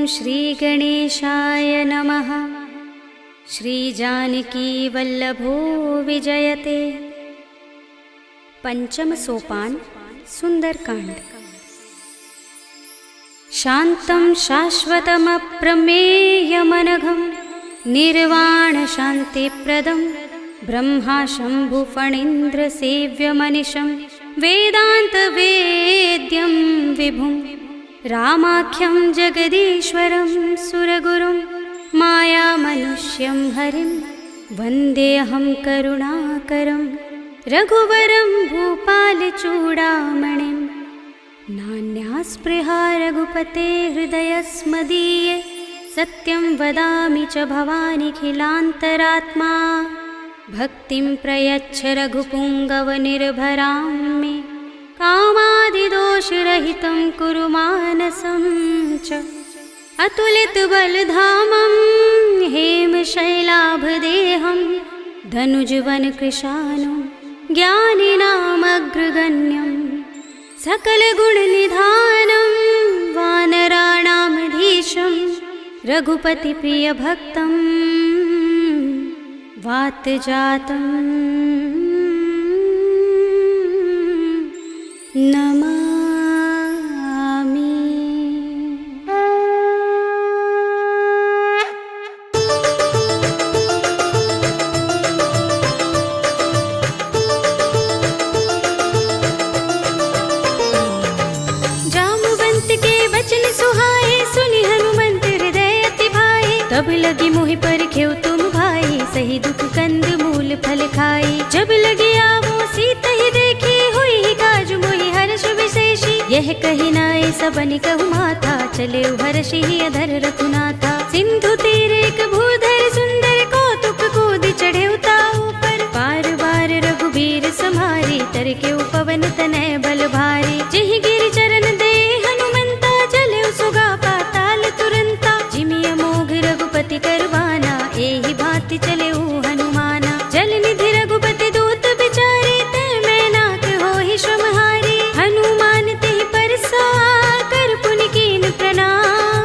श्रीगणेशाय नमः। श्रीजानकीवल्लभो विजयते। पंचम सोपान सुंदरकांड। शान्तं शाश्वतमप्रमेयमनघं निर्वाणशान्तिप्रदं ब्रह्मा शम्भुफणीन्द्रसेव्यमनिशं वेदान्तवेद्यं विभुं रामाख्यं जगदीश्वरं सुरगुरुं मायामनुष्यं हरिं वन्देऽहं करुणाकरं रघुवरं भूपालचूडामणिं। नान्यास्पृहा रघुपते हृदयस्मदीये सत्यं वदामि च भवानिखिलान्तरात्मा। भक्तिं प्रयच्छ रघुपुङ्गवनिर्भरां मे कामादिदोषरहितं कुरु मानसं च। अतुलितबलधामं हेमशैलाभदेहं धनुजवनकृशानुं ज्ञानिनामग्रगण्यं सकलगुणनिधानं वानराणामधीशं रघुपतिप्रियभक्तं वातजातं नमामि। जामवंत के वचन सुहाए सुनि हनुमंत हृदय अति भाए। तब लगी मोहि परखेउ तुम भाई सही दुख कंद मूल फल खाई। जब लगे आवो सीत ही देखी हुई ही काज मोहि हर्ष विशेषी। यह कही नाय सबनि कहु माथा चले हर्षि ही अधर रघुनाथा। सिंधु तीर एक भूधर सुंदर कौतुक कूदि चढ़े उताऊ पर। बार बार रघुबीर समारी तर के पवन तनय बल भारी। जिहि गिरि चरण दे हनुमंता चले सुगा पाताल तुरंता। जिमि अमोघ रघुपति करवाना एहि भांति चले हनुमाना। जल निधि रघुपति दूत बिचारे तै मैं नाक होहि श्रमहारी। हनुमान तेहि परसा कर पुनि कीन प्रणाम।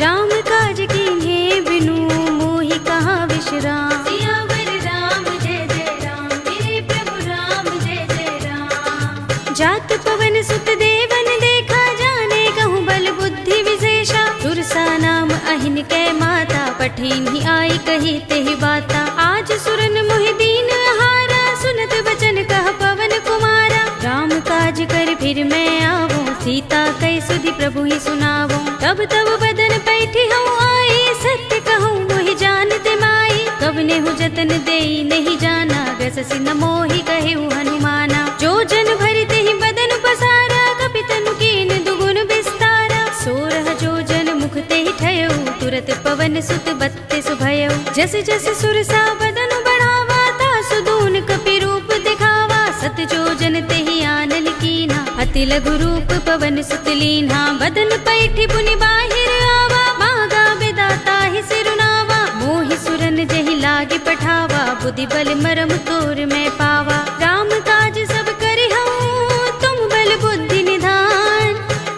राम काज कीन्हे बिनु मोहि कहाँ विश्राम। सियावर राम जय जय राम मेरे प्रभु राम जय जय राम। जात पवन सुत देवन देखा जाने कहूँ बल बुद्धि विशेषा। सुरसा नाम अहिन कै माता पठिन ही आई कही तेहि बाता। आज सुरन मोहि दीन हारा सुनत बचन कह पवन कुमारा। राम काज कर फिर मैं आवो सीता कै सुधि प्रभु ही सुनावो। तब तब बदन पैठी हूँ आई सत्य कहूँ मोहि जानते माई। कवने हूँ जतन देई नहीं जाना गससि न मोहि कहेउ हनुमाना। जो जन भरि तेहि बदन पसारा कपितनु कीन दुगुन विस्तारा। सोरह जो जन मुख तेहि ठयउ तुरत पवन सुत बत्तीस भयउ। जस जस सुरसा बदन बढ़ावा तासु दून कपि रूप दिखावा। सत जो जन तेहि आनल कीन्हा अति लघु रूप पवन सुत लीन्हा। बदन पैठी पुनि बाहिर आवा मागा विदाता ही सिरुनावा। मोहि सुरन जहि लागे पठावा बुद्धि बल मरम तोर मैं पावा। राम काज सब करिहउँ तुम बल बुद्धि निधान।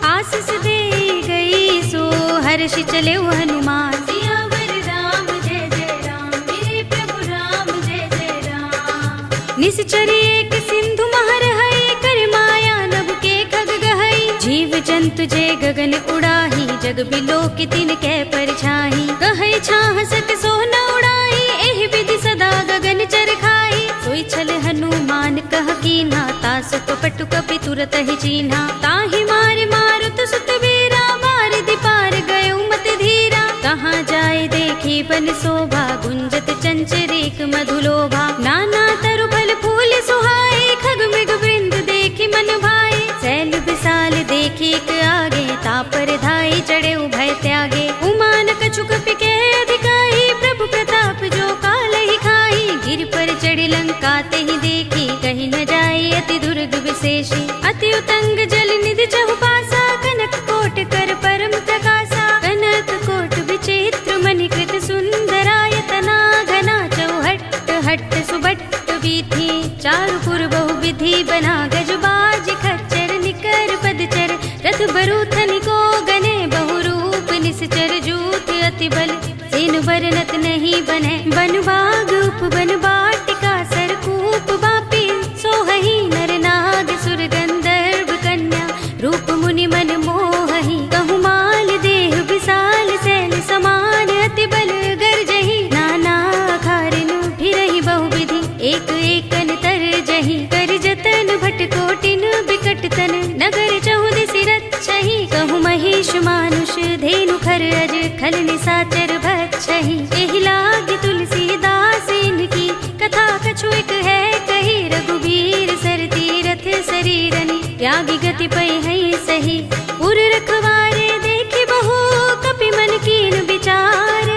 आशीष दे गई सो हर्षि चले हनुमान। सियावर राम जय जय राम मेरे प्रभु राम जय जय राम। निश्चरी एक सिंधु महर हई कर माया नभ के खग गहई। जीव जंतु जे गगन उड़ाही जग बिलो की तिन कै परछाई। कहै छाह सक सो न उड़ाई एहि विधि सदा गगन चर खाई। सोई छल हनुमान कह कीन्हा तासु कपटु कपि तुरत ही चीन्हा। ताहि मारे मारुत सुत वीरा मार दिपार गयो मत धीरा। कहाँ जाए देखी बन शोभा गुंजत चंचरीक मधुलोभा। नाना तरु फल फूल सुहाए खग मृग वृंद देखी मन भाए। सैल विशाल देखी एक आगे तापर धाई चढ़े भय त्यागे। उमान कछु कपि के अधिकाई प्रभु प्रताप जो काल ही खाई। गिर पर चढ़ी लंका तेहि देखी कहीं न जाए अति दुर्ग विशेषी। अति उतंग जल निधि चहुपासा कनक कोट कर परम प्रकाशा। कनक कोट विचित्र मणिकृत सुंदरायतना घना चौहट्ट हट्ट सुबट्ट वीथि। चारुपुर बहु विधि बना गजबाज खच्चर निकर पदचर। रथ बरूथनि को गने बहु रूप निश्चर मानुष धेनु खर अज खल निसाचर भक्षहि। एहि लागी तुलसीदास इनकी कथा कछु एक है कही। रघुबीर सर तीरथ शरीरनि त्यागी गति पै है सही। उर रखवारे देखि बहु कपि मन कीन विचार।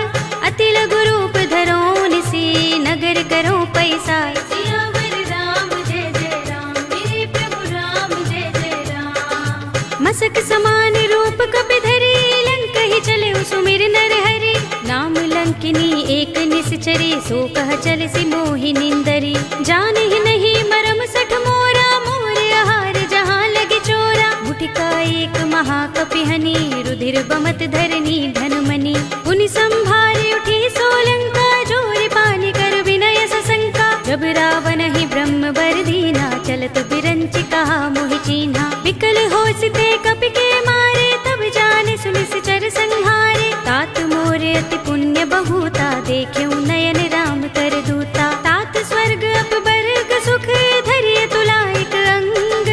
अति लघु रूप धरो निसी नगर करो पैसार। सियावर राम जय जय राम मेरे प्रभु राम जय जय राम। मसक समान रूप कपि धरी लंकहि चले सुमिर नर हरि। नाम लंकिनी एक निश्चरी सो कह चल सी मोहि निंदरी। जानहि नहीं मरम सठ मोरा मोर आहार जहाँ लगे चोरा। मुठिका एक महाकपिहनि रुधिर बमत धरनी धन मनि। उनि संभारे उठी सोलंका जोर पानी कर विनय सशंका। जब रावण ही ब्रह्म बर दीना चलत बिरंच कहा मोहि चीन्हा। विकल होसिते कपि के मारे तब जाने सुनिश्चर संहारे। तात मोरे अति पुण्य बहुता देख्यऊ नयन राम कर दूता। तात स्वर्ग अपवर्ग सुख धरिय तुला एक अंग।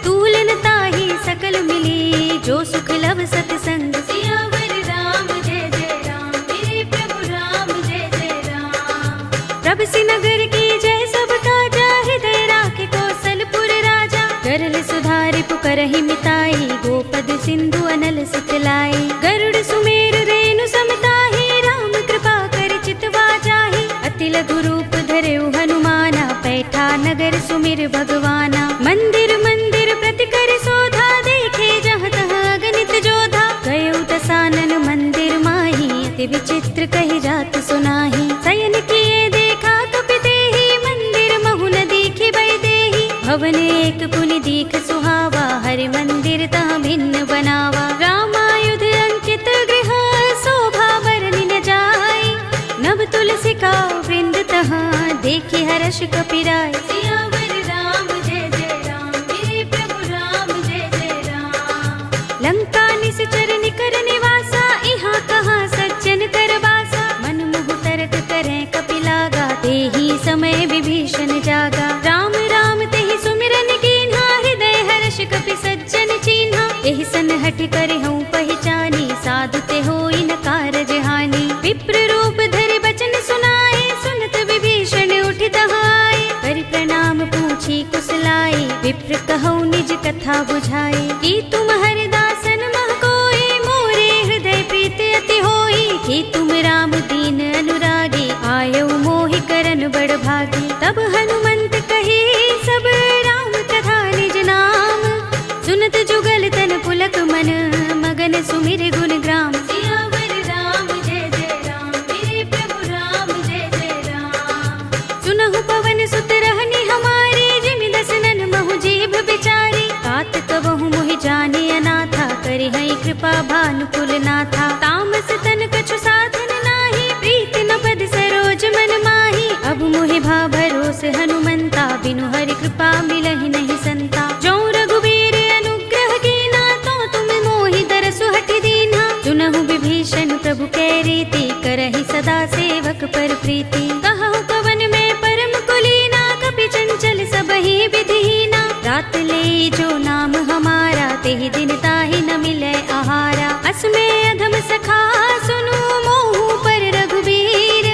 तूलन ताहि सकल मिली जो सुख लव सतसंग। सियावर राम जय जय राम मेरे प्रभु राम जय जय राम। प्रभ सि नगर की जय सब काजा हृदय राखे कौशलपुर राजा। गरल सुधारि पुकरहि मिताई गोपद सिंधु अनल सुखलाई। गरुड़ सुमेर रेणु समताहि राम कृपा कर चितवा जाहि। अति लघु रूप धरेउ हनुमाना पैठा नगर सुमिर भगवाना। मंदिर मंदिर प्रति कर शोधा देखे जहाँ तहाँ अगणित जोधा। गयउ दसानन मंदिर माही अति विचित्र कही जात सुनाही। शयन किए देखा कपि देहि मंदिर महु न दीखि बै देहि। भवन एक पुनि दीख सुहावा हरि मंदिर तहाँ भिन्न बनावा। रामायुध अंकित गृह शोभा बरनि न जाय। नव तुलसी का वृंद तहाँ देखि हर्ष कपिराय। सियावर राम जय जय राम मेरे प्रभु राम जय जय राम। लंका निश्चर निकर निवासा इहाँ कहाँ सज्जन कर बासा। मन मुहु तर्क करें कपि लागा तेहि समय विभीषण जागा। राम राम तेहि सुमिरन कीन्हा हृदय हर्ष कपि सज्जन चीन्हा। एहि सन हठि करहु पहचानी साधु ते होई न कारज हानि। विप्र रूप धरि बचन सुनाए सुनत विभीषण उठि तहाय। करि प्रणाम पूछी कुशलाई विप्र कहौ निज कथा बुझाई। कि तुम हरिदासन मह कोई मोरे हृदय प्रीति अति होई। कि तुम राम दीन अनुरागी आयौ मोहि करन बड़ भागी। तब हनुमंत कही सब राम कथा निज नाम। सुनत जुगल तन पुलक मन मगन सुमिर गुण ग्राम। सियावर राम जय जय राम मेरे प्रभु राम जय जय राम। सुनहु पवन सुत रहनी हमारी जिमि दसनन महु जीभ बिचारी। तात कबहु मोहि जाने अनाथा करि हई कृपा भानुकुल नाथा। तामस तन कछु साधन नाही प्रीति न पद सरोज मन माही। अब मोहि भा भरोस हनुमंता बिनु हरि कृपा मिलहि नहीं संता। जो रघुबीर अनुग्रह कीना तो तुम मोहि दरसु हठि दीन्हा। सुनहु विभीषण प्रभु कै रीति करहि सदा सेवक पर प्रीति। कहु कवन में परम कुलीना कपि चंचल सबहि विधिहीना। रात ले जो नाम हमारा तेहि दिन ताहि न मिलै आहारा। असमे अधम सखा सुनु मोहु पर रघुबीर।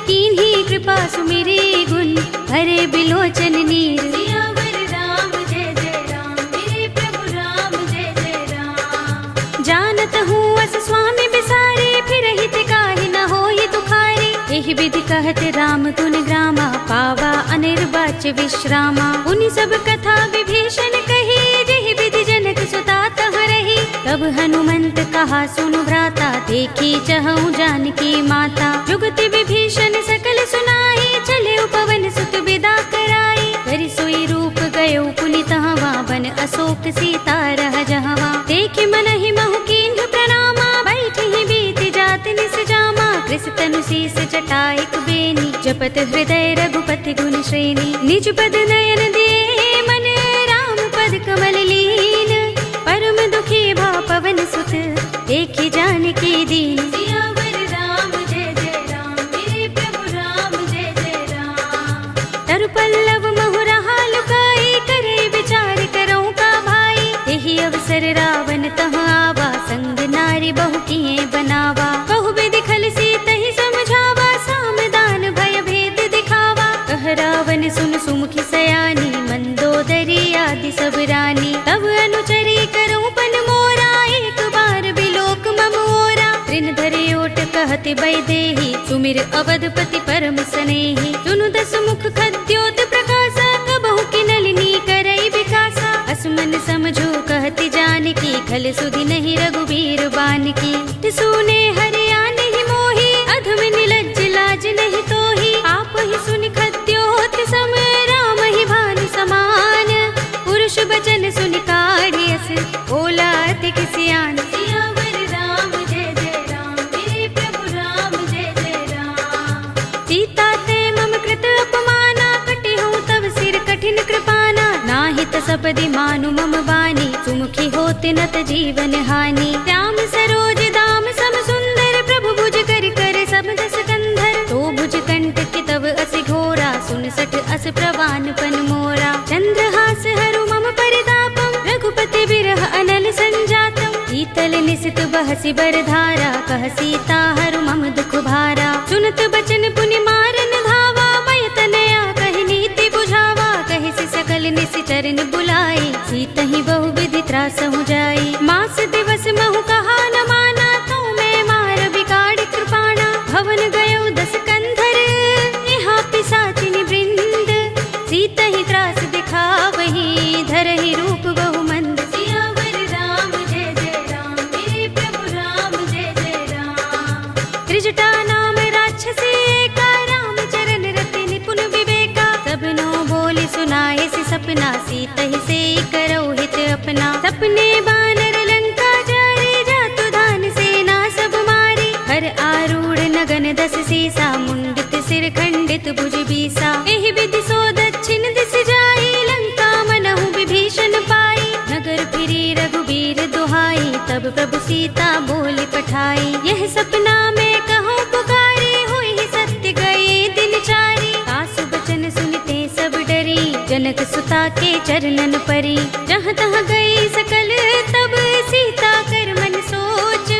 कीन्ही कृपा सुमिरी गुण भरे बिलोचन नीर। सियावर राम जय जय राम मेरे प्रभु राम जय जय राम। जानत हूँ अस स्वामी बिसारे फिर हित काहि न होई दुखारी। एहि विधि कहत राम गुण ग्रामा पावा अनिर्वाच्य विश्रामा। उनि सब कथा विभीषण कही जेहि विधि जनक सुता तहाँ रही। तब हनुमंत कहा सुनु भ्राता देखी चहु जानकी माता। जुगति विभीषण सकल सुनाई चले पवन सुत विदा कराई। करि सोई रूप गयो पुनि तहवा बन अशोक सीता रह जहवा। देखि मनहि महु कीन्ह प्रणामा बैठि बीत जात निस जामा। कृष तनु शीस जटाइक बेनी जपत हृदय रघुपति गुण श्रेणी। निज पद नयन दिए मन राम पद कमल लीन। परम दुखी भा पवन सुत देखि जानकी दीन। सियावर राम जय जय राम मेरे प्रभु राम जय जय राम। तरु पल्लव महु रहा लुकाई करे विचार करऊं का भाई। यही अवसर रावण तहाँ आवा संग नाय नारी बहु किए बनावा। बहु विधि खल सीत ही समझावा, सामदान भय भेद दिखावा। कह रावण सुन सुमुखी सयानी, मंदोदरी आदि सब रानी। तब अनुचरी करूं पन मोरा, एक बार बिलोक मम ओरा। ऋण धरे ओट कहते वैदेही, सुमिर अवधपति परम स्नेही। सुनु दस मुख खद्योत प्रकाशा, कबहु की नलिनी करई विकासा। असमन समझो कहते जानकी, खल सुधि नहीं रघुबीर बानकी। सुने हरिया नहीं मोही, अधम निलज्ज लाज नहीं तोही। आप ही सुनि खद्योत सम, राम ही भानु समान। पुरुष बचन सुनि काढ़ियस, बोला अतिक सियान। सियावर राम जय जय राम, मेरे प्रभु राम जय जय राम। सीता ते मम कृत अपमाना, कटे हूँ तब सिर कठिन कृपाना। नाहित सपदि मानु मम बानी, सुमुखी होते नत जीवन हानि। राम सरोज दाम सम सुंदर, प्रभु भुज कर कर सब दस कंधर। तो भुज कंठ के तब असि घोरा, सुन सठ अस प्रवान पन मोरा। चंद्रहास हरु मम परितापम, रघुपति बिरह अनल संजातम। शीतल निसित बहसि बरधारा, कह सीता हरु मम दुख भारा। सुनत बचन पुनि मारन धावा, मय तनया कहि नीति बुझावा। कहि से सकल निसि चरण बुलाई, सीतहि बहु विधि त्रासहु जाई। मास दिवस महु कहा न माना, तो मैं मार बिगाड़ कृपाणा। भवन गयो दस कंधर, यहाँ पिशाचिनी वृंद। सीतहि त्रास दिखावही, धरहि रूप बहु मंद। सियावर राम जय जय राम, मेरे प्रभु राम जय जय राम। त्रिजटा नाम राक्षसी एका, राम चरण रति निपुण विवेका। सबनो बोली सुनाए सि सपना, सीतहि से करो हित अपना। सपने बानर लंका जारे, जातु धान सेना सब मारी। हर आरूढ़ नगन दस सीसा, मुंडित सिर खंडित भुज बीसा। एहि विधि सो दक्षिण दिस जाई, लंका मनहु विभीषण पाई। नगर फिरी रघुबीर दुहाई, तब प्रभु सीता बोली पठाई। यह सपना में कहूँ पुकारी, हुई सत्य गए दिन चारी। सासु बचन सुनते सब डरी, जनक सुता के चरणन परी। जहाँ तहाँ गई सकल तब, सीता कर मन सोच।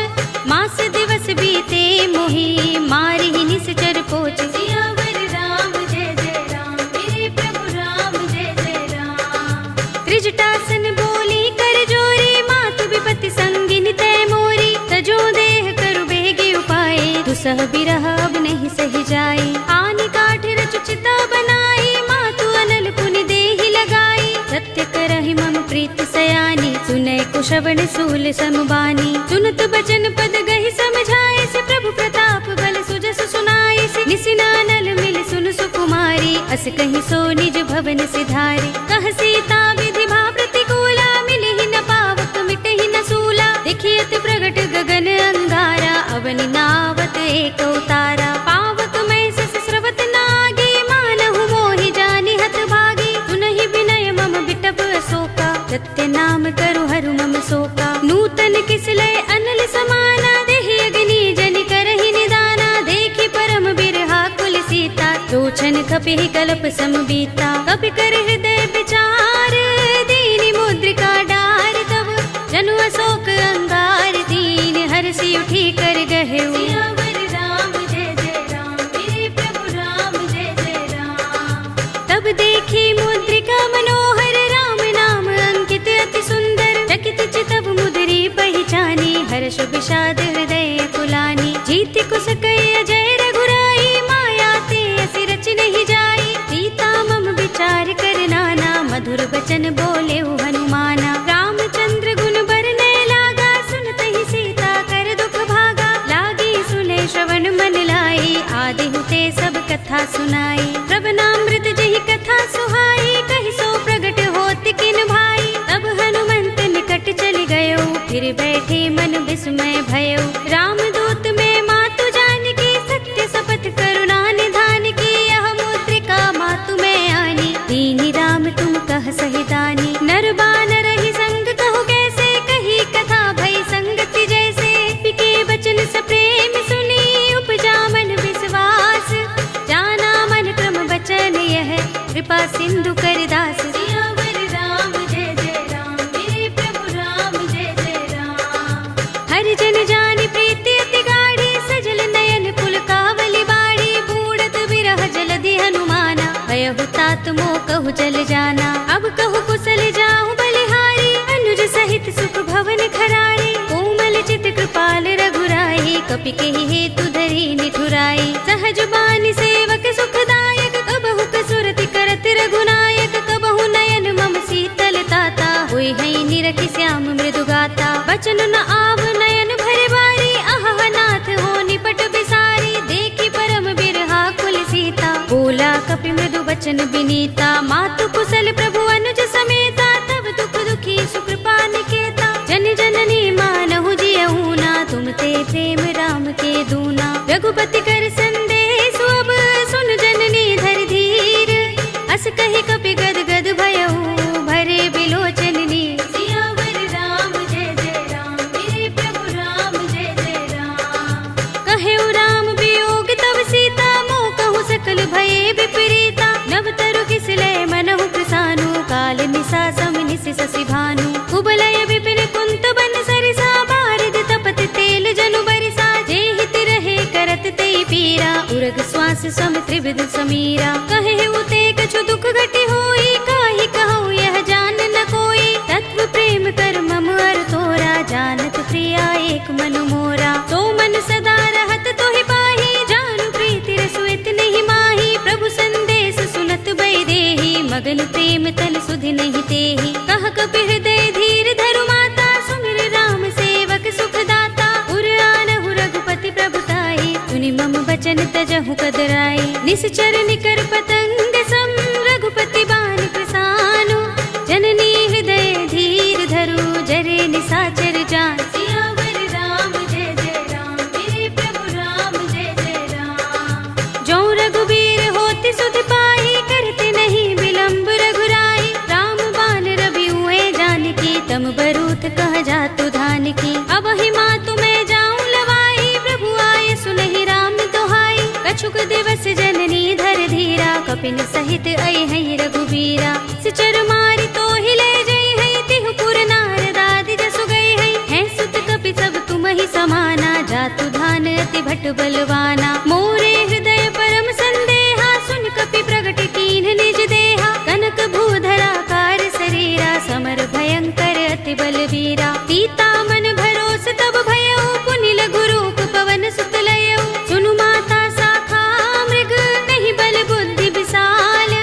मास दिवस बीते मोही, मारी ही निश्चर पोच। सियावर राम जय जय राम, मेरे प्रभु राम जय जय राम। त्रिजटासन बोली कर जोरी, मातु विपति संगिनी तय मोरी। तजो देह करु बेगे उपाय, दुसह बिरह अब नहीं सही जाए। आनि काठ रचु चिता बनाई, मातु अनल पुनि देहि लगाई। सत्य करहि मम प्रीत सयानी, सुनय कुशवण सूल समबानी। सुनत बचन पद गहि समझाए, से प्रभु प्रताप बल सुजस सुनाए। से निसिनानल मिल सुन सुकुमारी, अस कहि सो निज भवन सिधारे। कह सीता विधि भा प्रतिकूला, मिलि ही न पावक मिटहि न सूला। देखियत प्रगट गगन अंगारा, अवनि नावत एक उतारा। पावक में सस स्रवत नागी, मानहु मोहि जानि हत भागी। सुनहि विनय मम बिटप अशोका, सत्य नाम करु हरु मम शोका। नूतन किसलय अनल समाना, देहि अग्नि जनि करहि निदाना। देखि परम बिरहा कुल सीता, लोचन कपिहि कल्प सम बीता। कपि कर हृदय विचार, दीनि मुद्रिका डार। तब जनु अशोक अंगार, दीन हरषि उठी कर गहेउ। सियावर राम जय जय राम, मेरे प्रभु राम जय जय राम। तब देखी मुद्रिका मनोहर, राम नाम अंकित अति सुंदर। चकित चितव मुदरी पहचानी, हर्ष विषाद हृदय कुलानी। जीति कुस कई अजय रघुराई, माया ते असि रच नहीं जाई। सीता मम विचार कर नाना, मधुर बचन बोले हनुमाना। रामचंद्र गुण बरनै लागा, सुनतहि सीता कर दुख भागा। लागी सुने श्रवण मन लाई, आदि हुते सब कथा सुनाई। श्रवणामृत जहि कथा सुहाई, कहि सो प्रगट होत किन भाई। तब हनुमंत निकट चल गयो, फिर बैठे मन विस्मय भयो। रामदूत में मातु जानकी, सत्य शपथ करुणा निधान की। यह मुद्रिका मातु में आनी, दीनि राम तुम कह सही दानी। नर बानर ही संग कहु कैसे, कही कथा भई संगति जैसे। पिके बचन सप्रेम सुनी, उपजा मन विश्वास। जाना मन क्रम बचन यह, कृपा सिंधु कर दास। सियावर राम जय जय राम, मेरे प्रभु राम जय जय राम। तात मो कहु चल जाना। अब कहु कुशल जाऊं बलिहारी, अनुज सहित सुख भवन खराई। कोमल चित कृपाल रघुराई, कपि केहि हेतु धरि निठुराई। सहज बानी सेवक सुखदायक, कबहु कसुरति करत रघुनायक। कबहु नयन मम शीतल ताता, होय हई निरखि श्याम मृदु गाता। बचन न आव नयन भरे बारी, अहह नाथ हो निपट बिसारी। देखी परम बिरहा कुल सीता, बोला कपि मृदु बचन बिनीता। मातु कुशल प्रभु अनुज समेता, तब दुख दुखी सुकृपा निकेता। जन जननी मानहु जियहु ना, तुम ते प्रेम राम के दूना। रघुपति कर संदेश अब सुन जननी धर धीर। अस कहि कपि गद गद भयहु, भरे बिलोचन नीर। सियावर राम जय जय राम, मेरे प्रभु राम जय जय राम। कहेउ राम वियोग तब सीता, मोह कहु सकल भये विपरीता। नव तरु किसलय मनहु कृसानु, काल निसा सम निसि शशि भानु। कुबलय विपिन कुंत बन सरिसा, बारिद तपत तेल जनु बरिसा। जे हित रहे करत तेई पीरा, उरग श्वास सम त्रिविध समीरा। कहेउ ते कछु दुख घटी होई, काहि कहूँ यह जान न कोई। तत्व प्रेम कर मम अर तोरा, जानत प्रिया एक मनु मोरा। तो मन सदा रहत तोहि पाही, जानु प्रीति रसु इतहि माही। प्रभु संदेश सुनत बै देहि, मगन प्रेम तन सुधि नहीं तेहि। कह कपि हृदय धीर धरु माता, सुमिर राम सेवक सुख दाता। उर आनहु रघुपति प्रभुताई, सुनि मम बचन तजहु कदराई। निश्चर निकर पतंग सम, रघुपति बान प्रसानु। जननी हृदय धीर धरु, जरे निसाचर जान। सियावर राम जय जय राम, मेरे प्रभु राम जय जय राम। जो रघुबीर होति सुध पाई, करते नहीं विलंब रघुराई। राम बान रवि हुए जानकी, तम बरूथ कह जातु धान की। अब ही मातु मैं जाऊं लवाई, प्रभु आए सुनहि राम दोहाई। कछुक दिवस जननी धर धीरा, कपिन सहित अय हई रघुबीरा। सिचर मारि तो हिले जई हई, तिहु पुर नारद आदि जसु गई हई। हैं सुत कपि सब तुम ही समाना, जातु धान अति भट बलवाना। मोरे हृदय परम संदेहा, सुन कपि प्रगट कीन्ह निज देहा। कनक भूधरा कार शरीरा, समर भयंकर अति बलवीरा। सीता मन भरोस तब भयउ, पुनि लघु रूप पवन सुत लयउ। सुनु माता शाखा मृग, नहीं बल बुद्धि विशाल।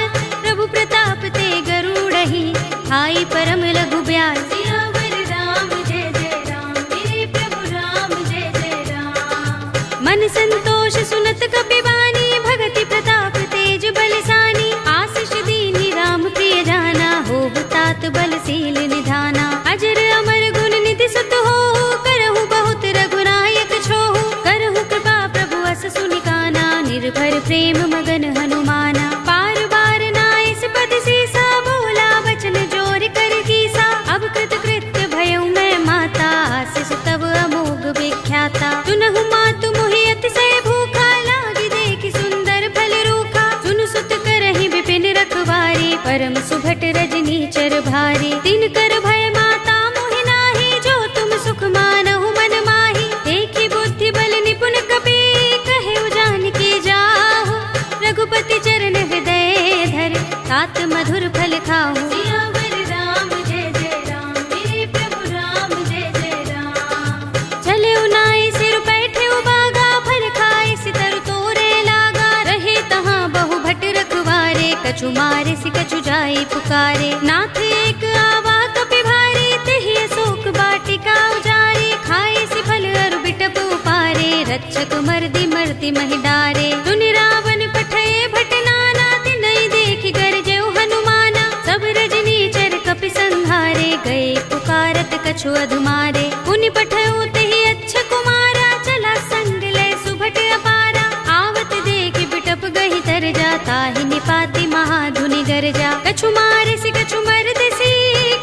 प्रभु प्रताप ते गरुड़हि, हाई परम लघु ब्याल। सियावर राम जय जय राम, मेरे प्रभु राम जय जय राम। मन संतोष सुनत कपि बानी, भगति प्रताप तेज बलसानी। आशीष दीनी राम प्रिय जाना, होहु तात बलशील निधाना। अजर अमर गुण निधि सुत होहु, करहु बहुत रघुनायक छोहु। करहु कृपा प्रभु अस सुनि काना, निर्भर प्रेम मगन हनुमाना। पार बार नाइस पद सीसा, बोला बचन जोर कर कीसा। अब कृत कृत्य भयउ मैं माता, आशीष तब अमोघ विख्याता। सुनहु मातु मोहि अतिशय भूखा, लागी देखि सुंदर फल रूखा। सुन सुत करहि विपिन रखवारी, परम सुभट रजनी चर भारी। तिन कर भय माता मोहि नाही, जो तुम सुख मानहु मन माही। देखि बुद्धि बल निपुण कपि, कहेउ जानकी जाहु। रघुपति चरण हृदय धर, तात मधुर फल खाहु। सियावर राम जय जय राम, मेरे प्रभु राम जय जय राम। चले उनाई सिर बैठे उबागा, फल खाए सितर तोरे लागा। रहे तहाँ बहु भट रखवारे, कछु मारे सि कछु जाई पुकारे। नाथ एक आवा कपि भारी, तेहि अशोक बाटिका उजारी। खाए सि फल अरु बिटप उपारे, रक्षक मर्दि मर्दि महि डारे। सुनि रावण पठये भट नाना, तिनहि देखि गरजेउ हनुमाना। सब रजनी चर कपि संहारे, गए पुकारत कछु अधुमारे। पुनि पठयउ तेहि अच्छ कुमारा, चला संग लय सुभट अपारा। आवत देखि बिटप गहि तर जा, ताहि निपाति महाधुनि गरजा। कछु मारे सि कछु मर्द सी,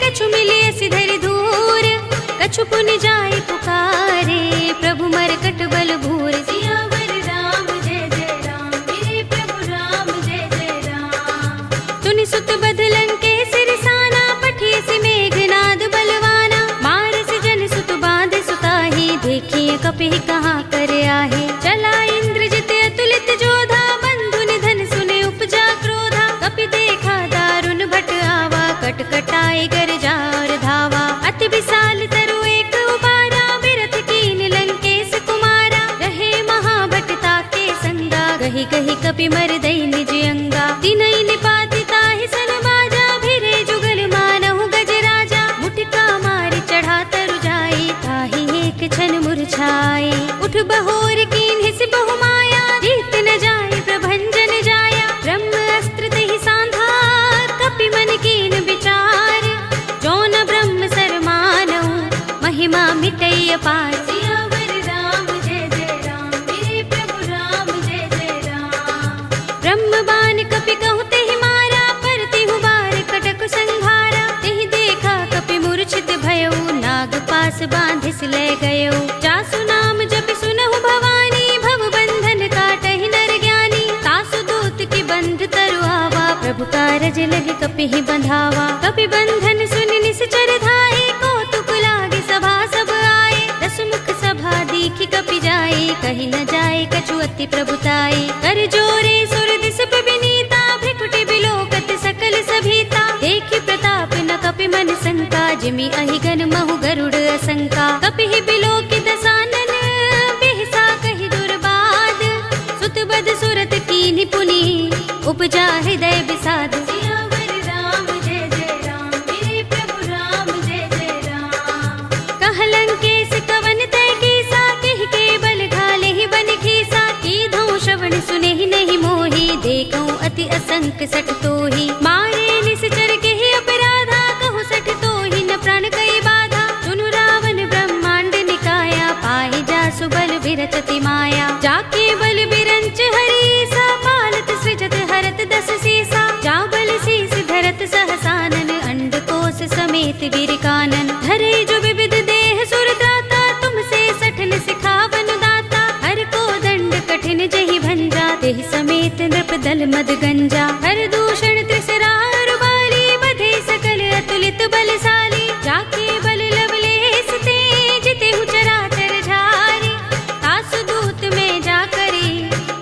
कछु मिलिय सि धरि धूर। कछु पुनि जाई पुकारे, प्रभु मरकट बल भूर। सियावर राम जय जय राम, मेरे प्रभु राम जय जय राम। सुनि सुत बध लंकेश रिसाना, पठिय सि मेघनाद बलवाना। मारस जन सुत बांध सुताही, देखिए कपि कहाँ कर आहे। चला इंद्रजित अतुलित जोधा, बंधु निधन सुने उपजा क्रोधा। कपि देखा कटाए गरजा और धावा। अति विशाल तरु एक उबारा, बिरथ कीन लंकेश कुमारा। रहे महाभटता के संगा, गही गही कपि मर दई निज अंगा। तिनहि निपाति ताहि सन बाजा, भिरे जुगल मानहु गज राजा। मुटिका मारि चढ़ा तरु जाई, ताहि एक क्षण मुरझाई। उठ बहोर कीन हिस बहु माया, जीत न जाय प्रभंजन जाया। ब्रह्म अस्त्र तहि सांधा, कपि मन कीन विचार। जो न ब्रह्म सर मानहु, महिमा मिटई अपार। सियावर राम जय जय राम, मेरे प्रभु राम जय जय राम। ब्रह्म बाण कपि कहु तेहि मारा, पर तिहु बार कटक संघारा। तेहि देखा कपि मूर्छित भयउ, नाग पास बांधिस ले गयउ। जासु नाम जपि सुनहु भवानी, भव बंधन काटहि नर ज्ञानी। तासु दूत की बंध तरु आवा, प्रभु कारज लगे कपि ही बंधावा। कपि बंधन सुनि निश्चर धाये, कौतुक लागे सभा सब आए। दस मुख सभा दीखि कपि जाए, कहि न जाए कछु अति प्रभुताई। कर जोरे सुर दिस विनीता, भ्रिकुटि बिलोकत सकल सभीता। देखि प्रताप न कपि मन शंका, जिमि अहिगन महु गरुड़ असंका। कपि ही बिलोकि दसानन, बिहसा कहि दुर्बाद। सुत बद सुरत कीन्हि पुनि, उपजा हृदय विषाद। सियावर राम जय जय राम, मेरे प्रभु राम जय जय राम। कह लंकेश कवन तय कीसा, किहि के बल घाले ही बन खीसा। कीधौ श्रवण सुनेहि नहीं मोहि, देखऊं अति असंक सठ तोहि। मारे निश्चर केहि अपराधा, कहु सठ तोहि न प्राण कई बाधा। सुनु रावण ब्रह्मांड निकाया, पाहि जासु बल बिरचति माया। जाके बल बिरंच हरीसा, पालत सृजत हरत दस सीसा। जा बल शीस धरत सहसानन, अंडकोश समेत गिर कानन। धरे जो विविध देह सुर त्राता, तुमसे सठन सिखावन दाता। हर को दंड कठिन जहि भंजा, तेहि समेत नृप दल मद गंजा। हर दूषण त्रिसरा रुबाली, बधे सकल अतुलित बलशाली। जाके बल लवलेस ते, जितेहु चराचर झारी। तासु दूत में जा करी,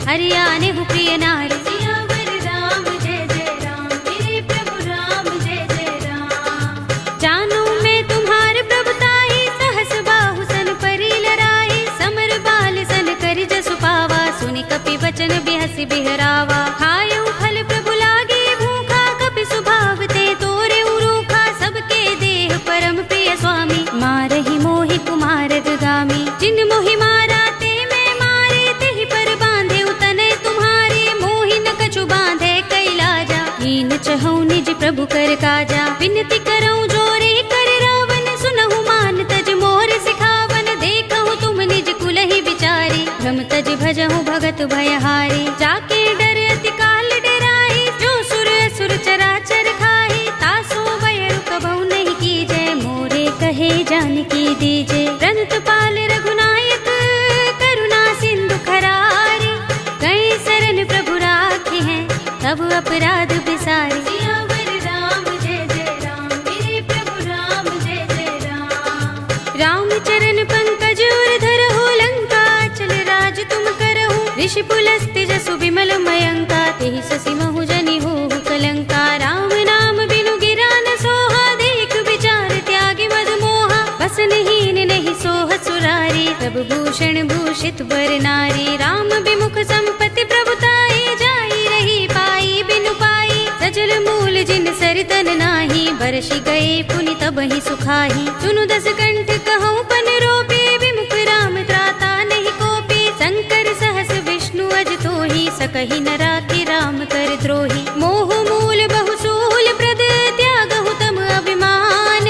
हरियाने हु प्रिय नारी। सियावर राम जय जय राम, मेरे प्रभु राम जय जय राम। जानो मैं तुम्हार प्रभुताई, सहस बाहु सन परी लराई। समर बाल सन करि जसु पावा, सुनि कपि वचन बिहसि बिहरावा। खायउ फल प्रभु लागे भूखा, कपि सुभाव ते तोरे रूखा। सबके देह परम प्रिय स्वामी, मारहि मोहि कुमार गामी। जिन मोहि मारा ते मैं मारे, तेहि पर बांधे तनय तुम्हारे। मोहि न कछु बांधे कैलाजा, हीन चहु निज प्रभु कर काजा। विनती करऊं जोरे कर रावण, सुनहु मान तज मोर सिखावन। देखहु तुम निज कुलहि विचारी, भ्रम तज भजहु भगत भयहारी। जाके डर अति काल डराई, जो सुर असुर चराचर खाई। तासो बयरु कबहु नहीं कीजै, मोरे कहे जानकी दीजे। रंत पाल रघुनायक, करुणा सिंधु खरारी। गए शरण प्रभु राखे हैं, तब अपराध बिसारी। सियावर राम जय जय राम, मेरे प्रभु राम जय जय राम। राम चरण पंकज उर धरहु, लंका चल राज तुम करहु। ऋषि पुलस्त्य जसु विमल मयंका, तेहि ससि महु जनि होहु कलंका। राम नाम बिनु गिरा न सोहा, देख विचार त्यागी मद मोहा। बसनहीन नहीं सोह सुरारी, प्रभु भूषण भूषित बर नारी। राम विमुख संपत्ति प्रभुताई, जाई रही पाई बिनु पाई। सजल मूल जिन सरितन नाही, बरषि गए पुनि तबहि सुखाही। सुनु दस कंठ कहूँ पन रोपी, विमुख राम त्राता नहीं कोपी। शंकर सहस विष्णु अज तोहि, सकहि न राखि राम कर द्रोही। मोह मूल बहु सूल प्रद, त्यागहु तम अभिमान।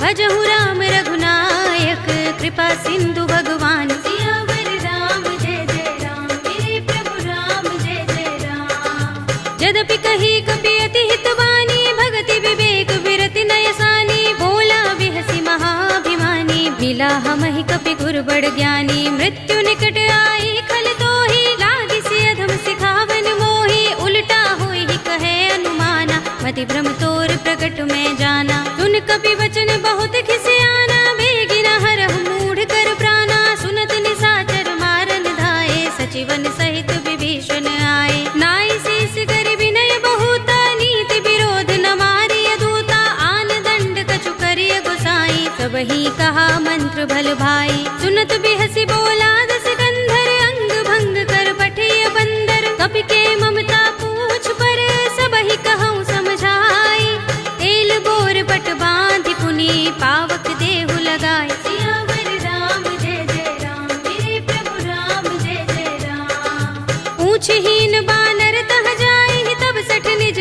भजहु राम रघुनायक, कृपा सिंधु भगवान। सियावर राम जय जय राम, मेरे प्रभु राम जय जय राम। यद्यपि कही कपि अति हितवानी, भगति विवेक विरति नयसानी। बोला बिहसि महाभिमानी, मिला हमहि कपि गुर बड़ ज्ञानी। मृत्यु निकट आई खल तोहि, लागी सि अधम सिखावन मोहि। उल्टा होई कहे अनुमाना, मति भ्रम तोर प्रकट में जाना। सुन कपि वचन बहुत खिसियाना, बेगिन हरहु मूढ़ कर प्राणा। सुनत निशाचर मारन धाये, सचिवन सहित विभीषण आए। नाई शीस कर विनय बहुता, नीति विरोध न मारिय दूता। आन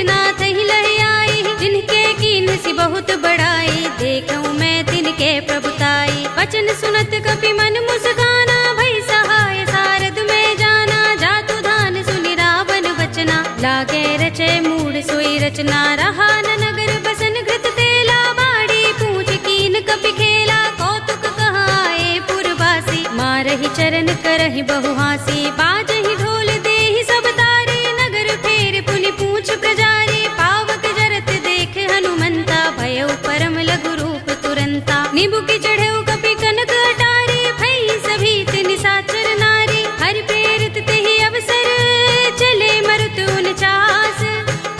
नाथ ही लहि आई, जिनके कीन सी बहुत बड़ाई, देखूं मैं तिनके प्रभुताई। वचन सुनत कपि मन मुस्काना, भई सहाय सारद में जाना, जातु धान सुनि रावण बचना, लागे रचे मूढ़ सोई रचना। रहा न नगर बसन घृत तेला, बाड़ी पूछ कीन कपि खेला, कौतुक कहाए पुरवासी, मारहि चरण करहि बहु हासी। बाजहि ढोल देहि सब तारे, नगर फेर पुनि पूछ प्रजारी, पावक जरत देख हनुमंता, भयउ परम लघु रूप तुरंता। निबुकि चढ़ऊ कपि कनक अटारी, भई सभीत निशाचर नारी, हरि प्रेरित तेहि अवसर, चले मरुत 49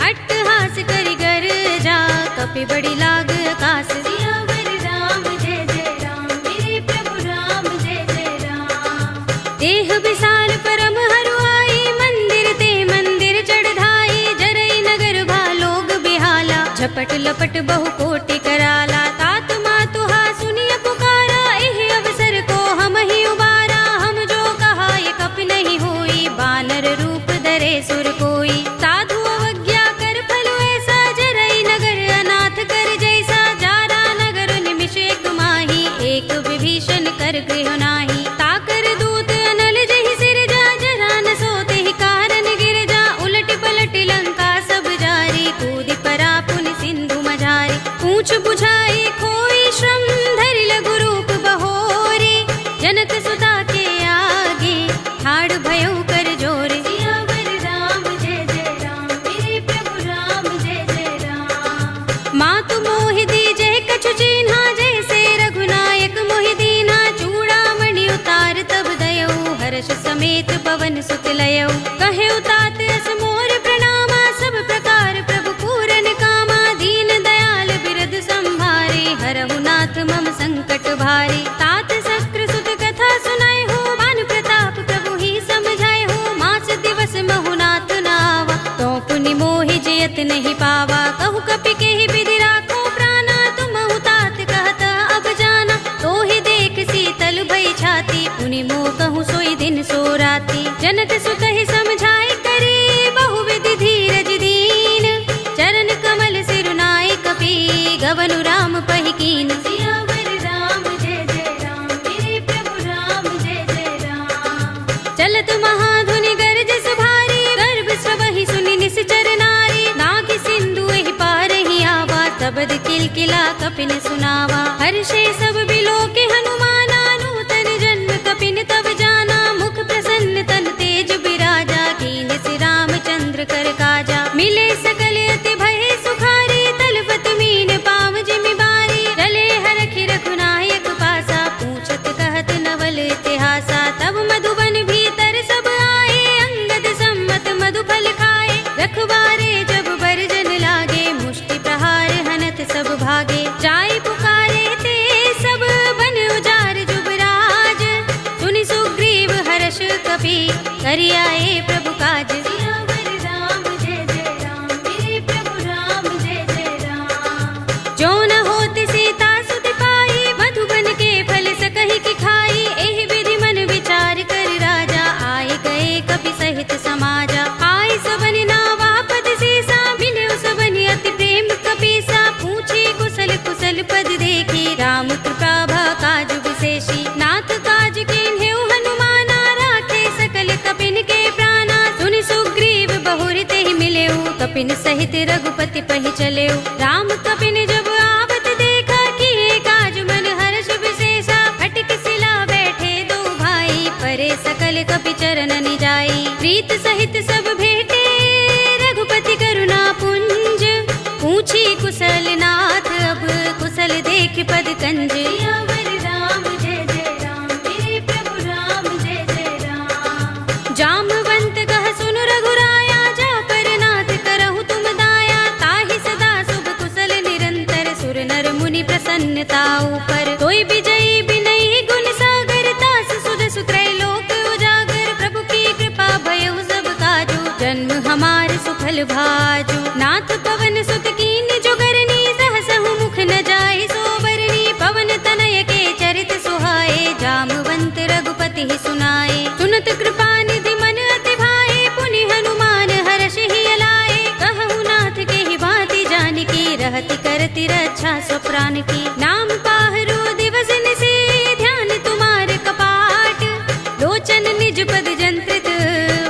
अट्टहास करि गर्जा, कपि बड़ी लाग आकाश। सियावर राम जय जय राम, मेरे प्रभु राम जय जय राम। देह विशाल परम हरुआई, मंदिर ते मंदिर चढ़ाई, जरई नगर भालोग बिहाला, झपट लपट बहु कोटि कराला। तात मातुहा सुनिय पुकारा, एहि अवसर को हम ही उबारा, हम जो कहा ये कपि नहीं होई, बानर रूप धरे सुर कोई। साधु अवज्ञा कर फल ऐसा, जरई नगर अनाथ कर जैसा, जारा नगर निमिष एक माही, एक विभीषण कर गृह नाही। ताकर दूत अनल जहि सिरजा, जरा न सोते ही कारण गिरजा, उलट पलट लंका सब जारी, कूदि परा पुनि सिंधु मझारी। पूछ बुझाई कोई श्रम, धरि लघु रूप बहोरी, जनक सुता के आगे ठाड़ भयउ कर जोरे। सियावर राम जय जय राम, मेरे प्रभु राम जय जय राम। मातु मोहि दीजे कछु चिन्हा, जैसे रघुनायक मोहि दीन्हा, चूड़ामणि उतार तब दयऊ, हर्ष समेत पवन सुत लयऊ। कहे तात अस मोर प्रणामा, सब प्रकार प्रभु पूरन कामा, दीन दयाल बिरद संभारे, हरहु नाथ मम संकट भारे। तात शस्त्र सुत कथा सुनाए हो, मान प्रताप प्रभु ही समझाए हो, मास दिवस महु नाथ नावा, तो पुनि मोहि जयत नहीं पावा। कहु कपि केहि विधि राखो प्राणा, तुमहु तात कहता अब जाना, तो ही देख शीतल भई छाती, पुनि मोह कहूँ सोई दिन सो राती। जनक सुत ही समझाए करी, बहु विधि धीरज दीन, चरण कमल सिरुनाए कपि, गवनु राम पहि कीन। सियावर राम जय जय राम, मेरे प्रभु राम जय जय राम। चलत महाधुनि गरज सुभारी, गर्भ सबहि सुनि निश्चर नारी, नागि सिंधु एहि पार ही आवा, तबद किलकिला कपिन सुनावा। हर्षे सब बिलोके हनुमाना, नूतन जन्म कपिन तब जाना, मुख प्रसन्न तन तेज बिराजा, कीन सि रामचंद्र कर काजा। मिले सकल अति भय सुखारी, तलपत मीन पाव जिमि बारी, रले हरखि रघुनायक पासा, पूछत कहत नवल इतिहासा। तब मधुबन भीतर सब आए, अंगद सम्मत मधु फल खाए, रखवारे जब बरजन लागे, मुष्टि प्रहार हनत सब भागे। जाय पुकारे ते सब बन उजार जुबराज, सुनि सुग्रीव हर्ष कपि, करि आए प्रभु काज। सियावर राम जय जय राम, मेरे प्रभु राम जय जय राम। जो न होति सीता सुत पाई, मधुबन के फल सकहि की खाई, एहि विधि मन विचार कर राजा, आए गए कपि सहित समाजा। आय सबनि नावा पद सीसा, मिले सबनि अति प्रेम कपीसा, पूछे कुशल कुशल पद देखी, राम कृपा भा काज विशेषी। नाथ काज कीन्हेउ हनुमाना, राखे सकल कपिन के प्राणा, सुनि सुग्रीव बहुर तेहि मिलेउ, कपिन सहित रघुपति पहि चलेउ। राम कपिन जब आवत देखा, किए काज मन हर्ष विशेषा, फटक सिला बैठे दो भाई, परे सकल कपि चरण निजाई। प्रीत सहित सब भेटे, रघुपति करुणा पुंज, पूछी कुशल नाथ अब, कुशल देख पद कंज। सियावर राम जय जय राम, मेरे प्रभु राम जय जय राम। जामवंत कह सुन रघुराया, जा पर नाथ करहु तुम दाया, ताहि सदा शुभ कुशल निरंतर, सुर नर मुनि प्रसन्नता ऊपर। तोय विजयी बिनहि गुण सागर, तास सुध सुत्रैलोक उजागर, प्रभु की कृपा भयउ सब काजू, जन्म हमार सुफल भाजू। नाथ पवन सुत कीन जुगरनी, सहसहु मुख न जाय सोबरनी, पवन तनय के चरित सुहाए, जामवंत रघुपति ही सुनाए। सुनत कृपा निधि मन अति भाए, पुनि हनुमान हर्ष ही अलाए, कहु नाथ प्रतिरक्षा स्वप्राण की। नाम पाहरो दिवस निसे ध्यान तुम्हारे कपाट, लोचन निज पद जंत्रित